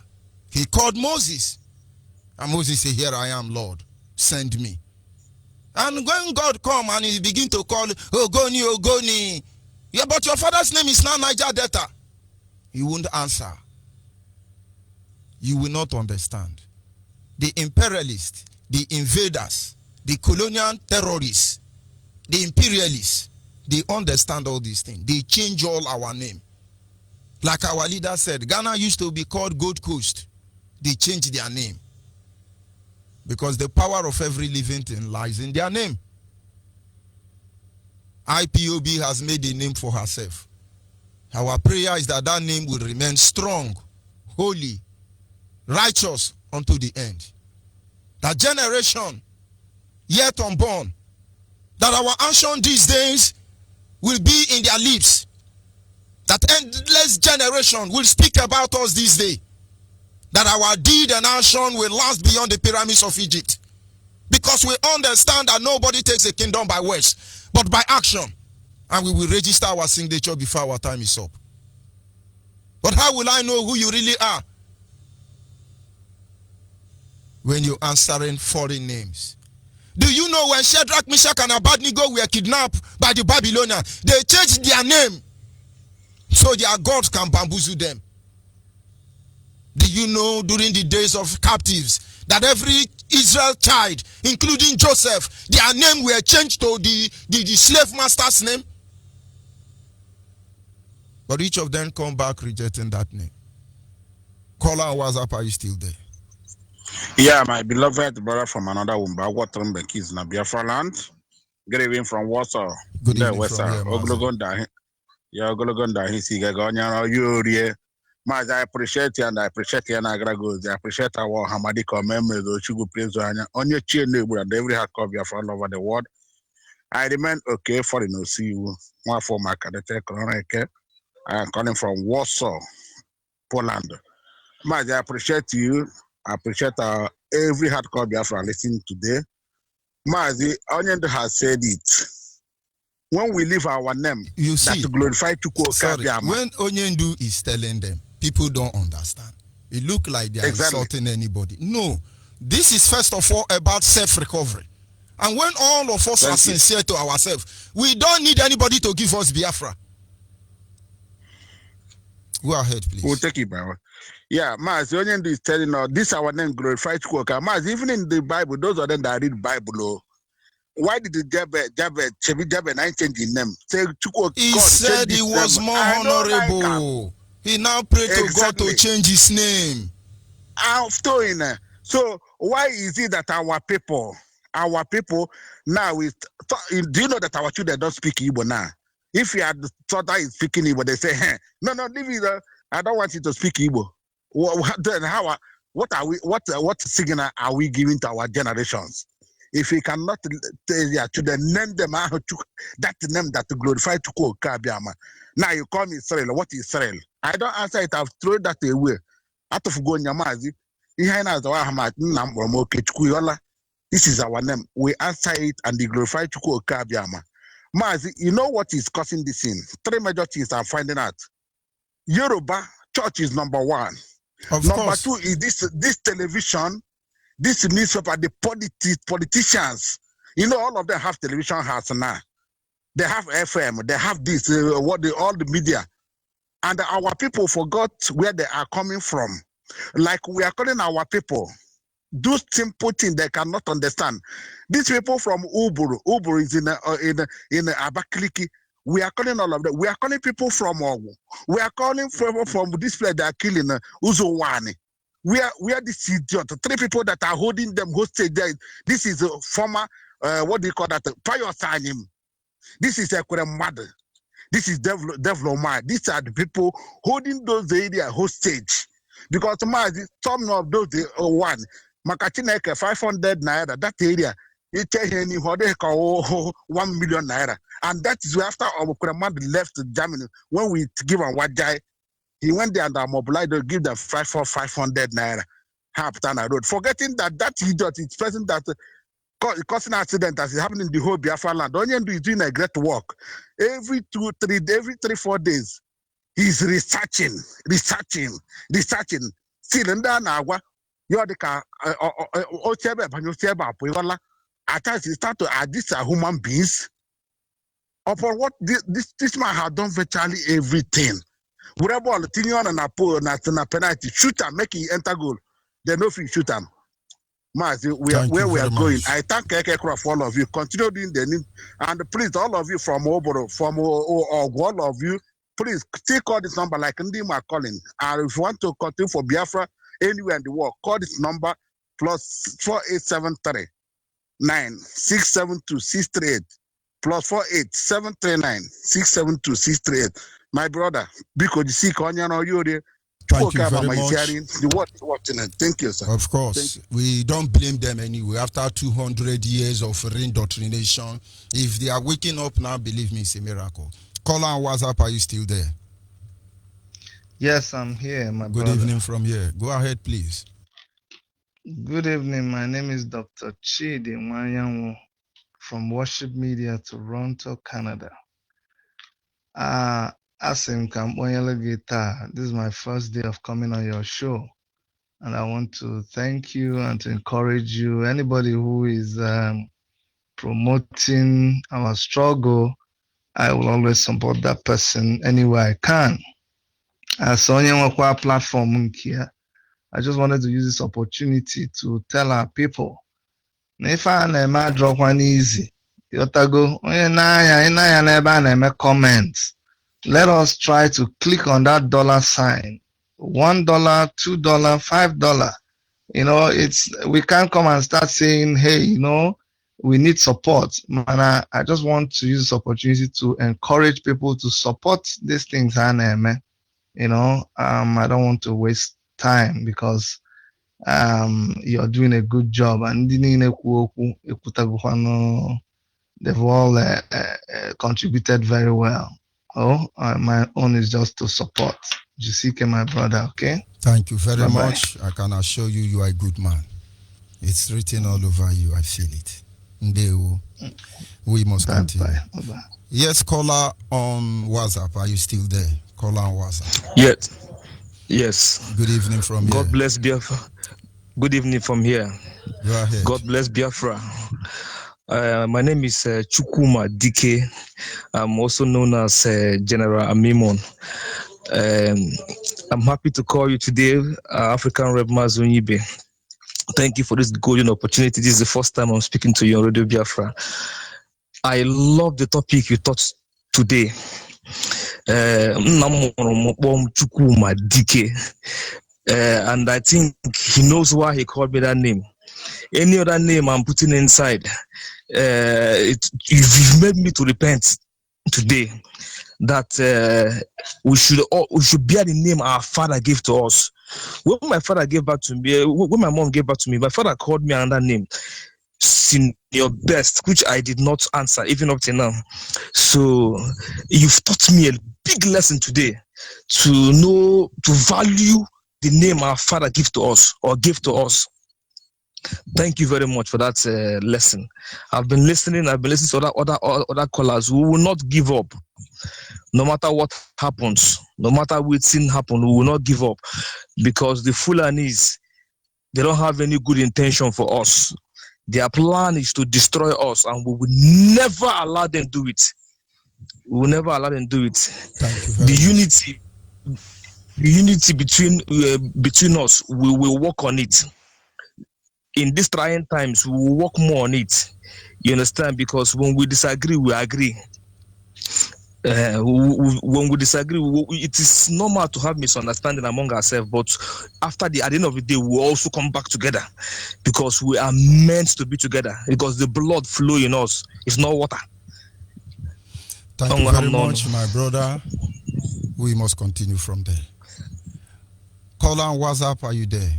He called Moses. And Moses said, here I am, Lord. Send me. And when God come and he begin to call, Ogoni, Ogoni. Yeah, but your father's name is now Niger Delta. He won't answer. You will not understand. The imperialists, the invaders, the colonial terrorists, the imperialists, they understand all these things. They change all our name. Like our leader said, Ghana used to be called Gold Coast. They changed their name. Because the power of every living thing lies in their name. IPOB has made a name for herself. Our prayer is that that name will remain strong, holy, righteous unto the end. That generation yet unborn, that our action these days will be in their lips. That endless generation will speak about us this day. That our deed and action will last beyond the pyramids of Egypt. Because we understand that nobody takes the kingdom by words, but by action. And we will register our signature before our time is up. But how will I know who you really are? When you're answering foreign names. Do you know when Shadrach, Meshach, and Abednego were kidnapped by the Babylonians, they changed their name so their gods can bamboozle them? Do you know during the days of captives that every Israel child, including Joseph, their name were changed to the slave master's name? But each of them come back rejecting that name. Caller on WhatsApp, are you still there? Yeah, my beloved brother from another womb, Watermbek is in Biafra land. Good evening from Warsaw. Good evening from here, Oglogonda. Yeah, Oglogonda. He's here. Mas I appreciate you and I appreciate you and I appreciate our Hamadiko members, those who praise on your chain neighbor and every hard copy of all over the world. I remain okay for the no see you. One for my cadet, I am calling from Warsaw, Poland. Mas I appreciate you. I appreciate every hardcore Biafra listening today. Mazi, Onion has said it. When we leave our name, you see, that glorify to sorry, when Onyendu is telling them, people don't understand. It look like they are insulting anybody. No, this is first of all about self-recovery. And when all of us are sincere to ourselves, we don't need anybody to give us Biafra. Go ahead, please. We'll take it, bro. Yeah, Maz, the Onyendu is telling us this our name glorified Chukwuka. Maz, even in the Bible, those of them that read Bible, why did the Jabez 9 change his name? Say Chukwuka. He said he was more honorable. He now prayed to God to change his name. So why is it that our people now is? Do you know that our children don't speak Igbo now? If you had thought that he's speaking Igbo, they say, hey, no, leave it. I don't want you to speak Igbo. What signal are we giving to our generations? If we cannot tell their children, name them that name that to glorify to call Kabiama. Now you call me Israel. What is Israel? I don't answer it. I've thrown that away. Out of Gonyamazi, this is our name. We answer it and they glorify to call Kabiama. Mazi, you know what is causing this sin? 3 major things I'm finding out. Yoruba church is number 1. Number 2 is this television, this newspaper, the politicians. You know, all of them have television house now. They have FM, they have this, all the media. And our people forgot where they are coming from. Like we are calling our people, do simple things they cannot understand. These people from Uburu is in Abakaliki. We are calling all of them. We are calling people from we are calling from this place they are killing Uzowani. We are this idiot. 3 people that are holding them hostage there. This is a former what do you call that? Payosanim. This is a mother. This is Devlomar. These are the people holding those areas hostage. Because some of those one Makachineke 500 naira, that area, it any 1 million naira. And that is after Obukuremad left Germany. When we give him Wajai, he went there and mobilized to give them 500 naira. Half Tana Road. Forgetting that idiot is present that causing accident as is happening in the whole Biafra land. Onyendu is doing a great work. Every 3-4 days, he's researching. Cylinder Nawa, you're the car, at times he start to add these are human beings. Upon what this man has done virtually everything. Whatever the thing on a penalty, shoot him, make him enter goal. They know if you shoot him. Where we are going. I thank Kekekra for all of you. Continue doing the need. And please, all of you from Oboro, from all of you, please still call this number like Ndima calling. And if you want to continue for Biafra anywhere in the world, call this number plus 4873 9672 638 plus 48739 672 638. My brother, because you see, thank you very much. Thank you, sir. Of course, we don't blame them anyway. After 200 years of reindoctrination, if they are waking up now, believe me, it's a miracle. Caller on WhatsApp, are you still there? Yes, I'm here, my brother. Good evening from here. Go ahead, please. Good evening. My name is Dr. Chidi Nwanyanwu from Worship Media, Toronto, Canada. Asim Kampoyele Guitar. This is my first day of coming on your show. And I want to thank you and to encourage you. Anybody who is promoting our struggle, I will always support that person anywhere I can. As Onyibe platform here, I just wanted to use this opportunity to tell our people, if I am drop one easy, yotago, comments. Let us try to click on that dollar sign. $1, $2, $5. We can't come and start saying, hey, we need support. Man, I just want to use this opportunity to encourage people to support these things. I don't want to waste time because you're doing a good job, and they've all contributed very well. My own is just to support. Jisike, my brother, okay? Thank you very Bye-bye. much. I can assure you, you are a good man. It's written all over you. I feel it. Ndeo. We must continue. Bye-bye. Yes, caller on WhatsApp. Are you still there? Caller on WhatsApp. Yes. Good evening from God here. bless Biafra. Good evening from here. Go ahead. God bless Biafra. My name is Chukuma Dike. I'm also known as General Amimon. I'm happy to call you today, African Rep Onyibe. Thank you for this golden opportunity. This is the first time I'm speaking to you on Radio Biafra. I love the topic you taught today. Chukuma Dike. And I think he knows why he called me that name. Any other name I'm putting inside, you've made me to repent today that we should bear the name our father gave to us. When my father gave back to me, when my mom gave back to me, my father called me another name, Senior Best, which I did not answer even up till now. So you've taught me a big lesson today to value the name our father gave to us or gave to us. Thank you very much for that lesson. I've been listening to other callers. We will not give up. No matter what happens, no matter what thing happen, we will not give up. Because the Fulanis, they don't have any good intention for us. Their plan is to destroy us, and we will never allow them do it. We will never allow them do it. The unity between us, we will work on it. In these trying times, we will work more on it. You understand? Because when we disagree, we agree. When we disagree, it is normal to have misunderstanding among ourselves. But at the end of the day, we also come back together because we are meant to be together. Because the blood flow in us is not water. Thank you very much, my brother. We must continue from there. Call on WhatsApp. Are you there?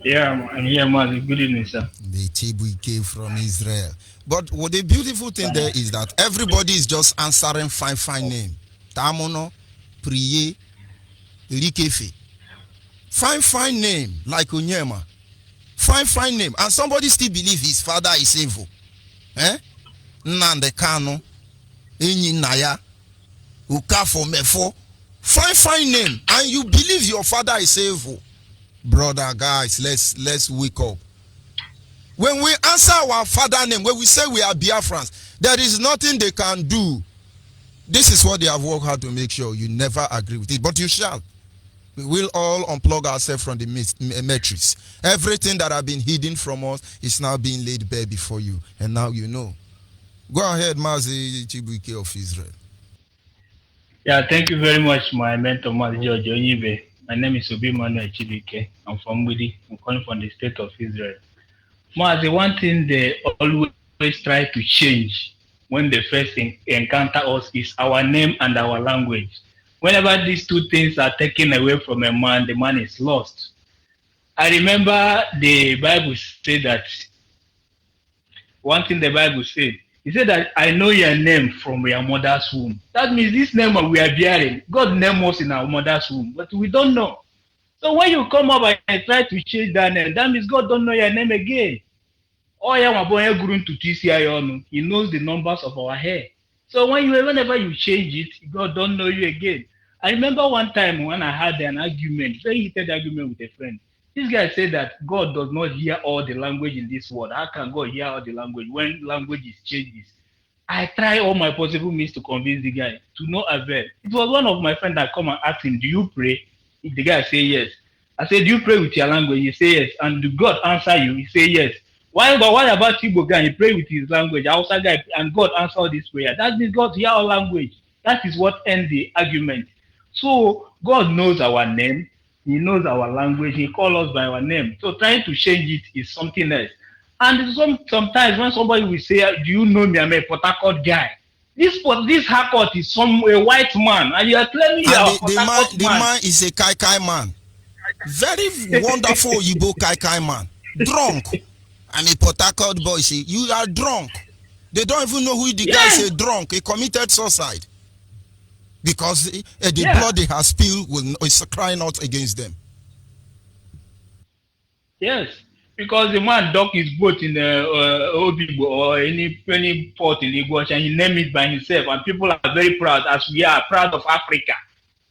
Yeah, I'm here, man. Good evening, sir. The TBK from Israel. But what the beautiful thing there is that everybody is just answering fine name. Tamono, Priye, Rikefe. Fine name, like Onyema. Fine name. And somebody still believe his father is evil. Nande Kano, Enyi Naya, Ukafo Mefo. Fine name. And you believe your father is evil. Brother, guys, let's wake up. When we answer our father name, when we say we are Biafrans, there is nothing they can do. This is what they have worked hard to make sure you never agree with it, but you shall. We will all unplug ourselves from the matrix. Everything that have been hidden from us is now being laid bare before you, and now you know. Go ahead, Mazi Chibuike of Israel. Yeah, thank you very much, my mentor, Mazi George Onyibe. My name is Obi Manuel Chibuike. I'm from Widi. I'm calling from the state of Israel. The one thing they always try to change when they first encounter us is our name and our language. Whenever these two things are taken away from a man, the man is lost. I remember the Bible said that, one thing the Bible said, it said that I know your name from your mother's womb. That means this name we are bearing, God named us in our mother's womb, but we don't know. So when you come up and try to change that name, that means God don't know your name again. He knows the numbers of our hair. So whenever you change it, God don't know you again. I remember one time when I had an argument, very heated argument with a friend. This guy said that God does not hear all the language in this world. How can God hear all the language when language is changes? I try all my possible means to convince the guy, to no avail. It was one of my friends that come and asked him, "Do you pray?" The guy say yes. I said, "Do you pray with your language?" He say yes. "And do God answer you?" He say yes. But what about Igbo guy? He pray with his language. Hausa guy, and God answer all this prayer. That means God hear our language. That is what ends the argument. So God knows our name. He knows our language. He calls us by our name. So trying to change it is something else. And sometimes when somebody will say, "Do you know me? I'm a Port Harcourt guy." This Harcourt is a white man, and you are claiming you are a Port Harcourt The man is a Kai Kai man. Very wonderful Yibo Kai Kai man. Drunk. I'm a Port Harcourt boy. See, you are drunk. They don't even know who the guy is. A drunk. He committed suicide. Because the blood they have spilled is crying out against them. Yes, because the man dug his boat in the Obibo or any port in Igbo, and he named it by himself. And people are very proud, as we are proud of Africa.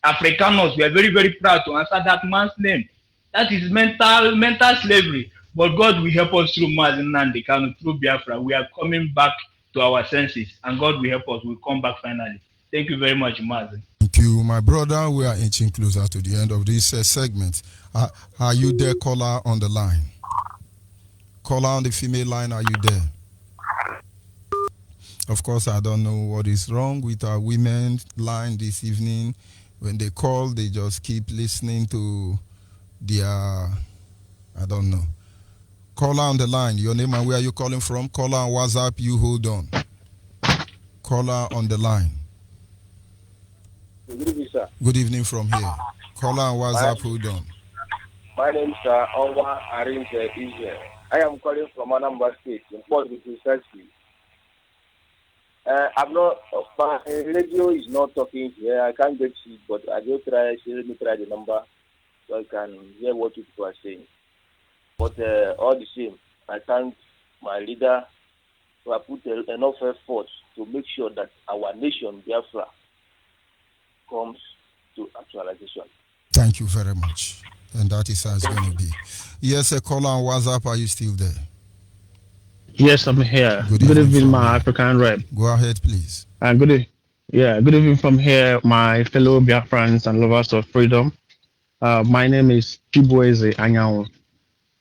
Africanos, we are very, very proud to answer that man's name. That is mental slavery. But God will help us through Mazi Nnamdi Kanu, through Biafra. We are coming back to our senses, and God will help us. We'll come back finally. Thank you very much, Mazi. Thank you, my brother. We are inching closer to the end of this segment. Are you there, caller on the line? Caller on the female line, are you there? Of course, I don't know what is wrong with our women line this evening. When they call, they just keep listening to their, I don't know. Caller on the line, your name and where are you calling from? Caller on WhatsApp, you hold on. Caller on the line. Good evening, sir. Good evening from here. Caller on WhatsApp, hold on. My name is Onwa Arinze Israel. I am calling from Anambra State in Port Research. I'm not, my radio is not talking here. I can't get it, but I just let me try the number so I can hear what people are saying. But all the same, I thank my leader who have put enough effort to make sure that our nation, Biafra, comes to actualization. Thank you very much. And that is how it's going to be. Yes, a caller on WhatsApp, are you still there? Yes, I'm here. Good evening, my African rep. Go ahead, please. Good evening from here, my fellow Biafrans and lovers of freedom. My name is Chibueze Anyanwu.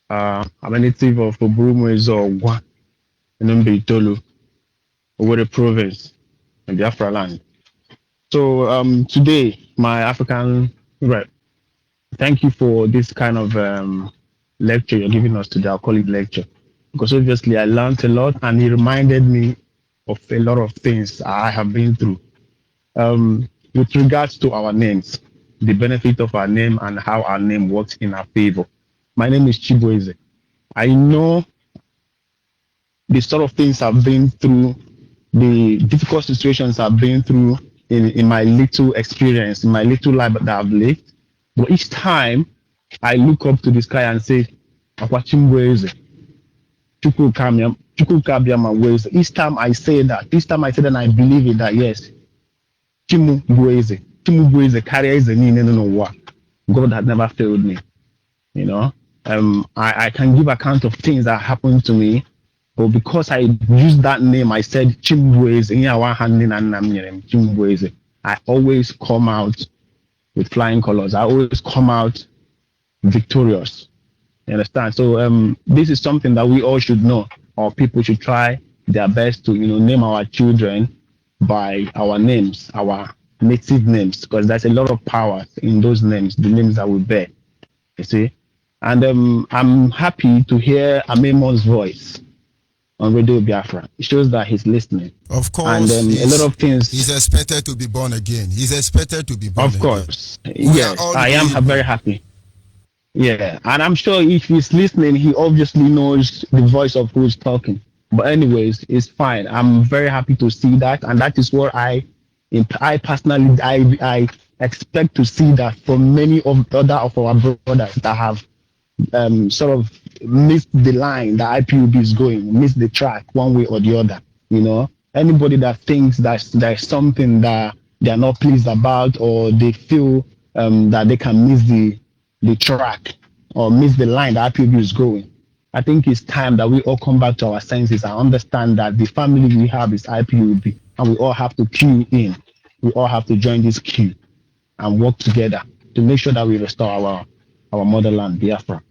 I'm a native of Oburumezo in Mbitolu, Owerri province, in Biafra land. So today, my African rep, thank you for this kind of lecture you're giving us today. I'll call it lecture. Because obviously I learned a lot and it reminded me of a lot of things I have been through. With regards to our names, the benefit of our name and how our name works in our favor. My name is Chibueze. I know the sort of things I've been through, the difficult situations I've been through in my little experience, in my little life that I've lived. But each time I look up to the sky and say, Chibueze. Each time I say that, and I believe it, that yes, Chibueze carries God had never failed me. You know, I can give account of things that happened to me, but because I used that name, I said Chibueze. I always come out with flying colors. I always come out victorious. You understand? So this is something that we all should know, or people should try their best to, name our children by our names, our native names, because there's a lot of power in those names, the names that we bear. You see? And I'm happy to hear Amemon's voice on Radio Biafra. It shows that he's listening. Of course. And a lot of things. He's expected to be born again. He's expected to be born again. Of course. Yes, I am very happy. Yeah, and I'm sure if he's listening, he obviously knows the voice of who's talking. But anyways, it's fine. I'm very happy to see that, and that is what I personally, I expect to see that from many of the other of our brothers that have sort of missed the line that IPOB is going, missed the track one way or the other. Anybody that thinks that there's something that they're not pleased about, or they feel that they can miss the track, or miss the line that IPOB is going. I think it's time that we all come back to our senses and understand that the family we have is IPOB, and we all have to queue in. We all have to join this queue and work together to make sure that we restore our motherland, Biafra.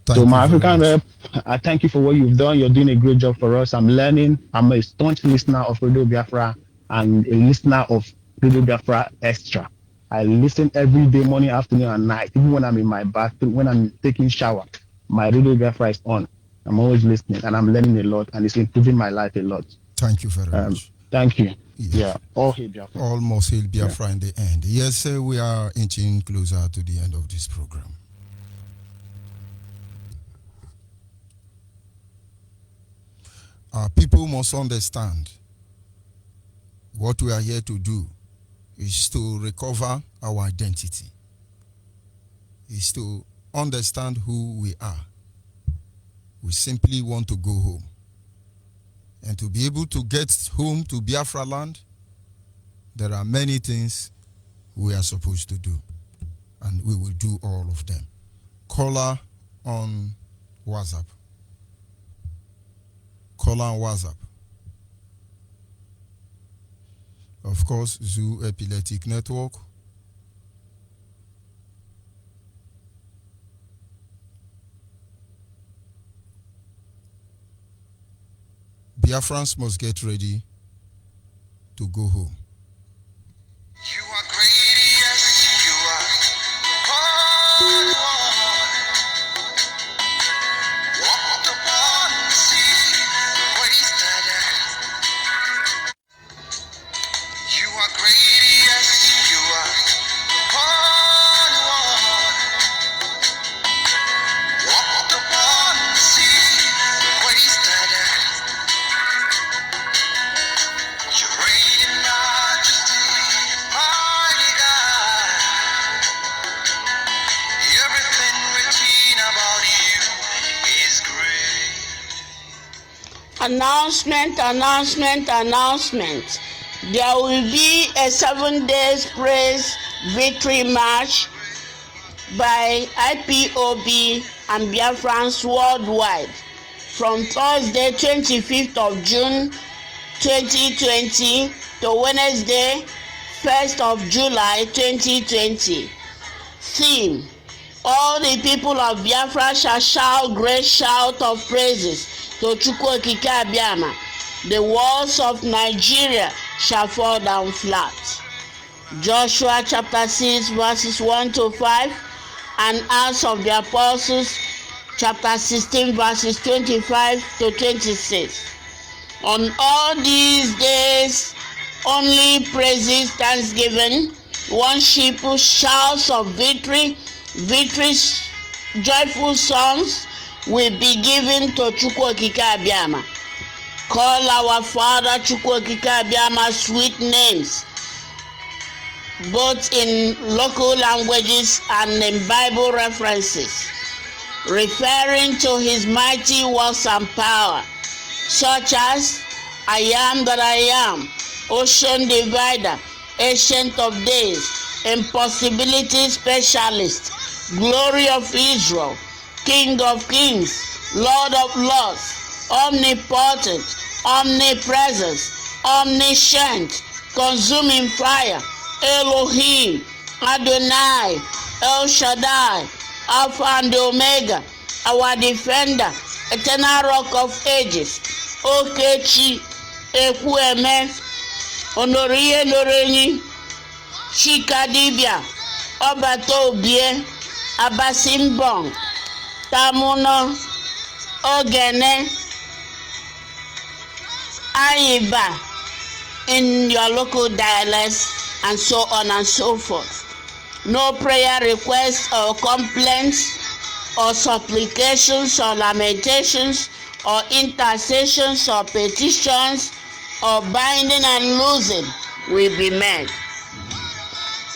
So my African rep, I thank you for what you've done. You're doing a great job for us. I'm learning. I'm a staunch listener of Radio Biafra and a listener of Radio Biafra Extra. I listen every day, morning, afternoon, and night. Even when I'm in my bathroom, when I'm taking shower, my Radio Biafra is on. I'm always listening, and I'm learning a lot, and it's improving my life a lot. Thank you very much. Thank you. Yes. Yeah, all hail Biafra. Almost hail Biafra in the end. Yes, we are inching closer to the end of this program. Our people must understand what we are here to do is to recover our identity, is to understand who we are. We simply want to go home. And to be able to get home to Biafra land, there are many things we are supposed to do. And we will do all of them. Caller on WhatsApp. Caller on WhatsApp. Of course, Zoo Epileptic Network. Biafrans must get ready to go home. You are great, yes, you are. Walked upon the sea, wasted earth. You are great, yes, you are. Walked upon the sea, wasted earth. You reign in majesty, mighty God. Everything written about you is great. Announcement. There will be a 7 days praise victory march by IPOB and Biafrans worldwide from Thursday 25th of June 2020 to Wednesday 1st of July 2020. Theme: all the people of Biafra shall shout great shout of praises to Chukwu Okike Abiama. The walls of Nigeria shall fall down flat. Joshua chapter 6 verses 1 to 5 and Acts of the Apostles chapter 16 verses 25 to 26. On all these days, only praises, thanksgiving, worship, shouts of victory, joyful songs will be given to Chukwu Okike Abiama. Call our Father Chukwu Okike Abiama sweet names, both in local languages and in Bible references, referring to his mighty works and power, such as I am that I am, ocean divider, ancient of days, impossibility specialist, glory of Israel, King of kings, Lord of lords, omnipotent, omnipresent, omniscient, consuming fire, Elohim, Adonai, El Shaddai, Alpha and Omega, our defender, eternal rock of ages, Okechi, Ekwueme, Honorie Lorenyi, Chikadibia, Obatobie, Abasimbong, Tamuno, Ogene, Aiba, in your local dialects, and so on and so forth. No prayer requests or complaints or supplications or lamentations or intercessions or petitions or binding and loosing will be made.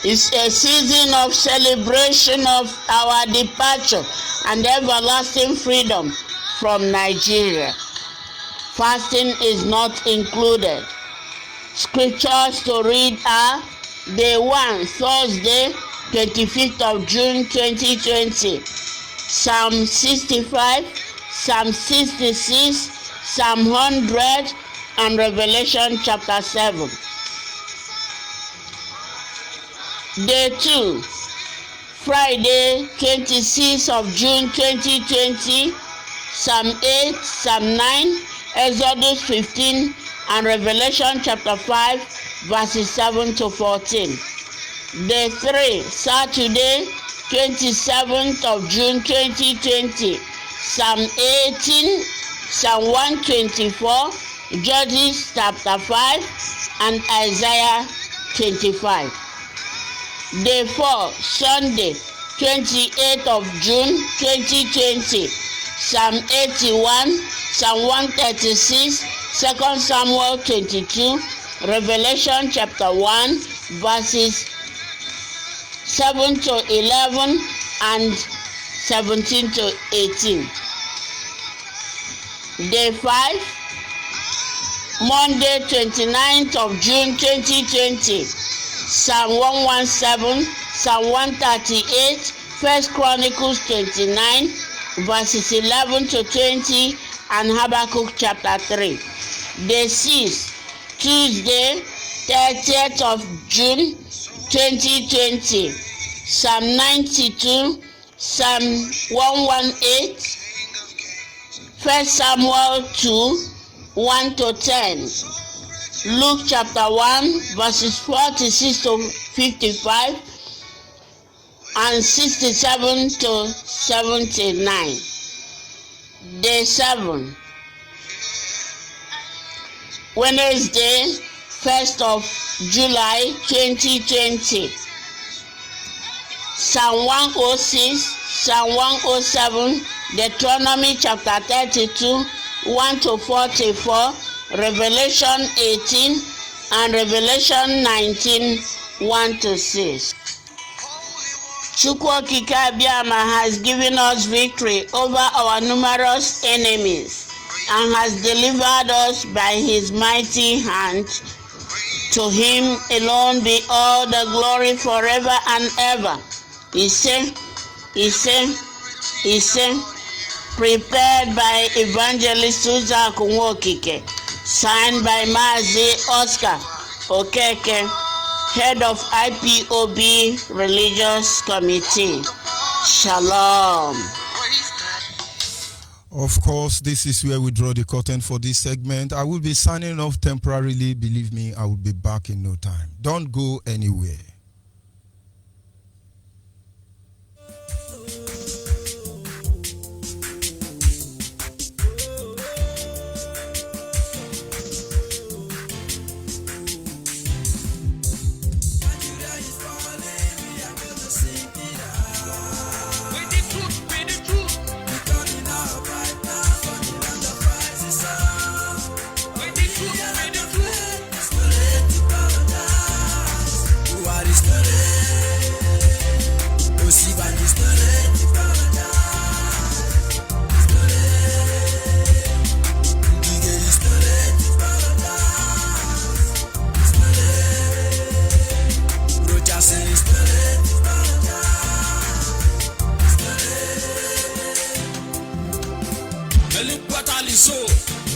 It's a season of celebration of our departure and everlasting freedom from Nigeria. Fasting is not included. Scriptures to read are Day 1, Thursday, 25th of June 2020. Psalm 65, Psalm 66, Psalm 100, and Revelation chapter 7. Day 2, Friday, 26th of June 2020, Psalm 8, Psalm 9, Exodus 15, and Revelation chapter 5, verses 7 to 14. Day 3, Saturday, 27th of June 2020, Psalm 18, Psalm 124, Judges chapter 5, and Isaiah 25. Day 4, Sunday, 28th of June 2020, Psalm 81, Psalm 136, 2 Samuel 22, Revelation chapter 1, verses 7 to 11 and 17 to 18. Day 5, Monday, 29th of June 2020, Psalm 117, Psalm 138, 1 Chronicles 29, verses 11 to 20, and Habakkuk chapter 3. Day 6, Tuesday, 30th of June 2020, Psalm 92, Psalm 118, 1 Samuel 2, 1 to 10, Luke chapter 1, verses 46 to 55, and 67 to 79. Day 7, Wednesday, 1st of July 2020, Psalm 106, Psalm 107, Deuteronomy chapter 32, 1 to 44, Revelation 18, and Revelation 19, 1 to 6. Chukwu Okike Abiama has given us victory over our numerous enemies and has delivered us by his mighty hand. To him alone be all the glory forever and ever. He said, prepared by Evangelist Susan Okike, signed by Mazi Oscar Okeke, head of IPOB Religious Committee. Shalom. Of course, this is where we draw the curtain for this segment. I will be signing off temporarily. Believe me, I will be back in no time. Don't go anywhere.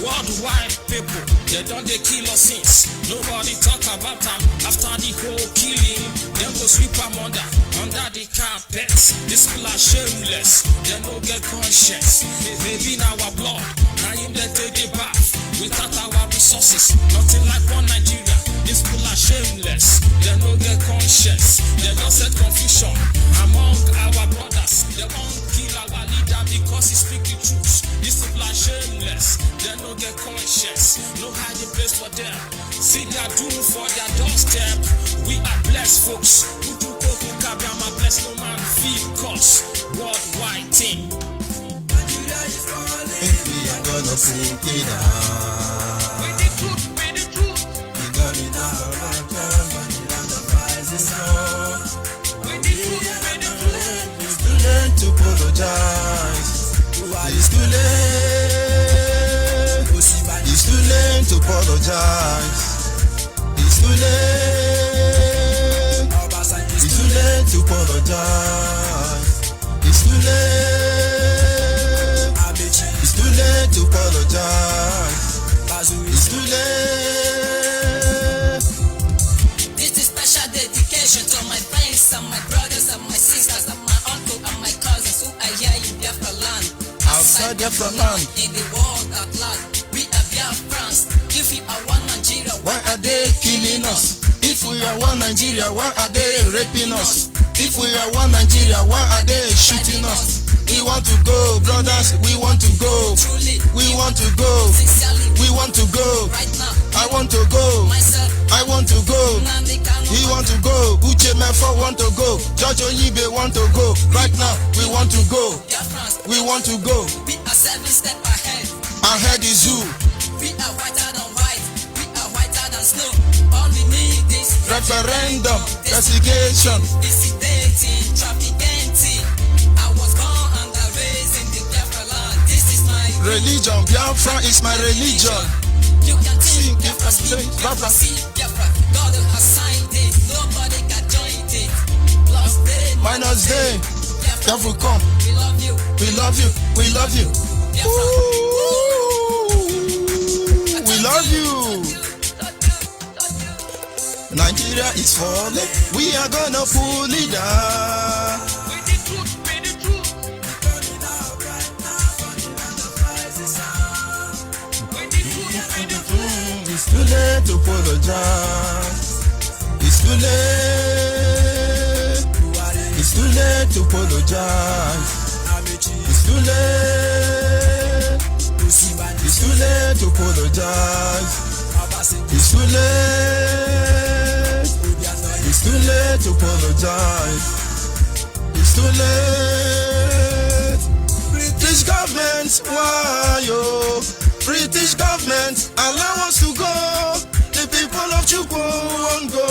Worldwide people, they don't they kill us since. Nobody talk about them after the whole killing. They go sweep them under the carpets. These people are shameless, they no get conscience. Maybe in our blood, now him they take it back. Without our resources, nothing like one Nigeria. These people are shameless, they no get conscience. They don't set confusion among our brothers. They won't kill our leader because he speak the truth. These people are shameless, they no get conscience. No hiding place for them. See their doom for their doorstep. We are blessed folks. Who do Kabiama bless no man feel cause worldwide thing. Nigeria is falling. We are gonna put it down. With the truth. We got it now. The price is on. With the truth. It's too late to apologize. It's too late. It's too late to apologize. It's too late. It's too late to apologize. It's too late. our Biafra land. In the world at large, we are Biafrans. If we are one Nigeria, Why are they killing us? If we are one Nigeria, why are they raping us? If we are one Nigeria, why are they shooting us? We want to go, brothers, we want to go. We want to go. We want to go. I want to go. I want to go. We want to go. Uche Mefo want to go. Judge Onyibe want to go. Right now, we want to go. We want to go. we are 7 steps ahead. Ahead is who? We are whiter than white. We are whiter than snow. All we need is Referendum, investigation. Dissipating, trafficking. I was born and raised in the Biafra land. This is my Religion, Biafra is my religion. You can think Biafra, speak Biafra, see Biafra. God has signed it. Nobody can join it. Plus day, Minus day. Biafra come. we love you. We love you. We love you. We love you. Nigeria is falling. We are gonna pull it down. It's too late to apologize. It's too late. It's too late to apologize. It's too late. It's too late to apologize. It's too late. It's too late to apologize. It's too late. British government, why yo? British government, allow us to go. The people of Chukwu won't go.